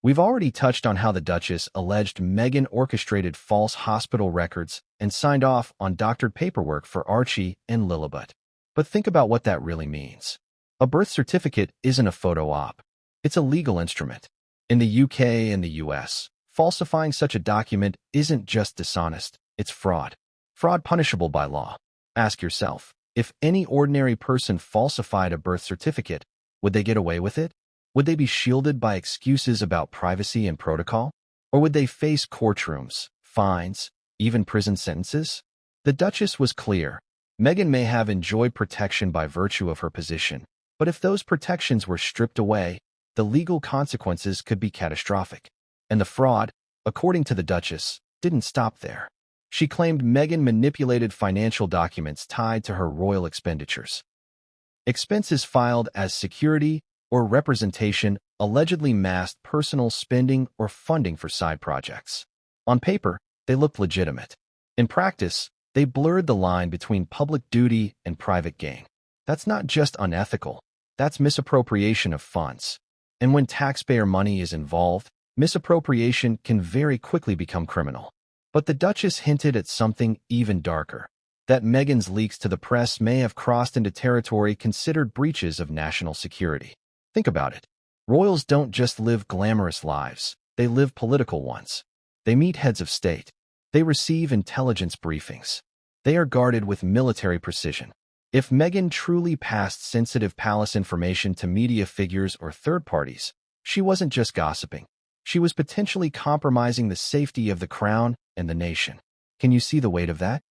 We've already touched on how the Duchess alleged Meghan orchestrated false hospital records and signed off on doctored paperwork for Archie and Lilibet. But think about what that really means. A birth certificate isn't a photo op. It's a legal instrument. In the UK and the US, falsifying such a document isn't just dishonest, it's fraud. Fraud punishable by law. Ask yourself, if any ordinary person falsified a birth certificate, would they get away with it? Would they be shielded by excuses about privacy and protocol? Or would they face courtrooms, fines, even prison sentences? The Duchess was clear. Meghan may have enjoyed protection by virtue of her position, but if those protections were stripped away, the legal consequences could be catastrophic. And the fraud, according to the Duchess, didn't stop there. She claimed Meghan manipulated financial documents tied to her royal expenditures. Expenses filed as security or representation allegedly masked personal spending or funding for side projects. On paper, they looked legitimate. In practice, they blurred the line between public duty and private gain. That's not just unethical, that's misappropriation of funds. And when taxpayer money is involved, misappropriation can very quickly become criminal. But the Duchess hinted at something even darker, that Meghan's leaks to the press may have crossed into territory considered breaches of national security. Think about it. Royals don't just live glamorous lives, they live political ones. They meet heads of state. They receive intelligence briefings. They are guarded with military precision. If Meghan truly passed sensitive palace information to media figures or third parties, she wasn't just gossiping. She was potentially compromising the safety of the crown and the nation. Can you see the weight of that?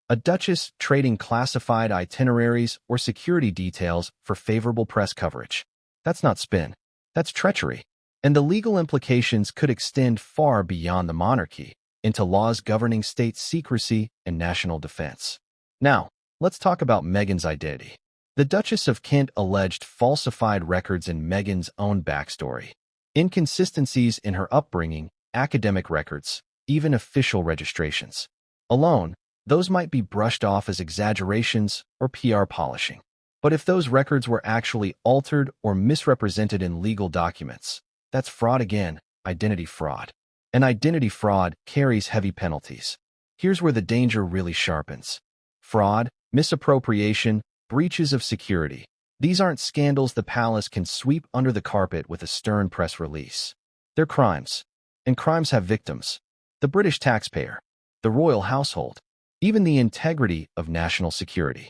A duchess trading classified itineraries or security details for favorable press coverage. That's not spin. That's treachery. And the legal implications could extend far beyond the monarchy, into laws governing state secrecy and national defense. Now, let's talk about Meghan's identity. The Duchess of Kent alleged falsified records in Meghan's own backstory. Inconsistencies in her upbringing, academic records, even official registrations. Alone, those might be brushed off as exaggerations or PR polishing. But if those records were actually altered or misrepresented in legal documents, that's fraud again, identity fraud. And identity fraud carries heavy penalties. Here's where the danger really sharpens. Fraud, misappropriation, breaches of security. These aren't scandals the palace can sweep under the carpet with a stern press release. They're crimes. And crimes have victims. The British taxpayer, the royal household, even the integrity of national security.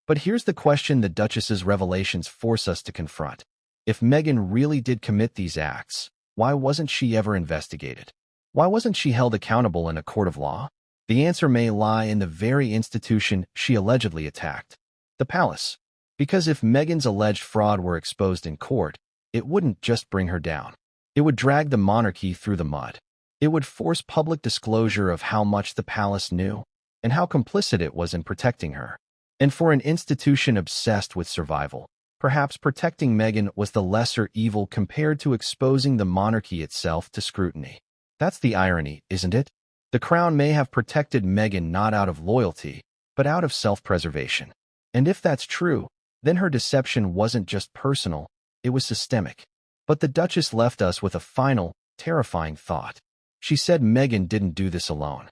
But here's the question the Duchess's revelations force us to confront. If Meghan really did commit these acts, why wasn't she ever investigated? Why wasn't she held accountable in a court of law? The answer may lie in the very institution she allegedly attacked, the palace. Because if Meghan's alleged fraud were exposed in court, it wouldn't just bring her down. It would drag the monarchy through the mud. It would force public disclosure of how much the palace knew and how complicit it was in protecting her. And for an institution obsessed with survival, perhaps protecting Meghan was the lesser evil compared to exposing the monarchy itself to scrutiny. That's the irony, isn't it? The crown may have protected Meghan not out of loyalty, but out of self-preservation. And if that's true, then her deception wasn't just personal, it was systemic. But the Duchess left us with a final, terrifying thought. She said Meghan didn't do this alone.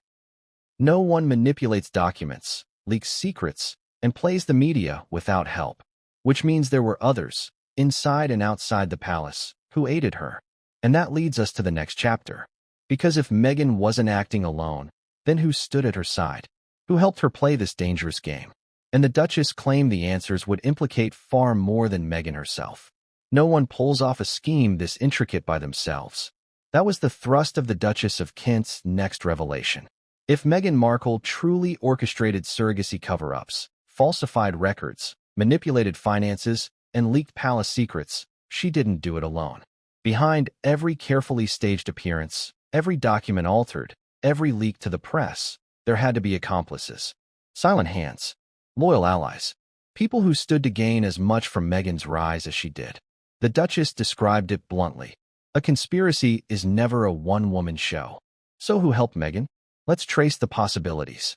No one manipulates documents, leaks secrets, and plays the media without help. Which means there were others, inside and outside the palace, who aided her. And that leads us to the next chapter. Because if Meghan wasn't acting alone, then who stood at her side? Who helped her play this dangerous game? And the Duchess claimed the answers would implicate far more than Meghan herself. No one pulls off a scheme this intricate by themselves. That was the thrust of the Duchess of Kent's next revelation. If Meghan Markle truly orchestrated surrogacy cover-ups, falsified records, manipulated finances, and leaked palace secrets, she didn't do it alone. Behind every carefully staged appearance, every document altered, every leak to the press, there had to be accomplices. Silent hands. Loyal allies. People who stood to gain as much from Meghan's rise as she did. The Duchess described it bluntly. A conspiracy is never a one-woman show. So who helped Meghan? Let's trace the possibilities.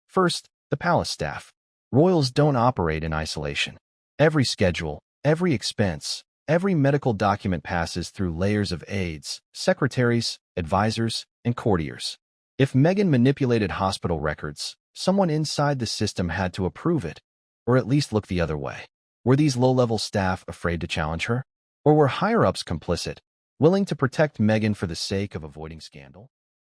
First, the palace staff. Royals don't operate in isolation. Every schedule, every expense, every medical document passes through layers of aides, secretaries, advisors, and courtiers. If Meghan manipulated hospital records, someone inside the system had to approve it, or at least look the other way. Were these low-level staff afraid to challenge her? Or were higher-ups complicit, willing to protect Meghan for the sake of avoiding scandal?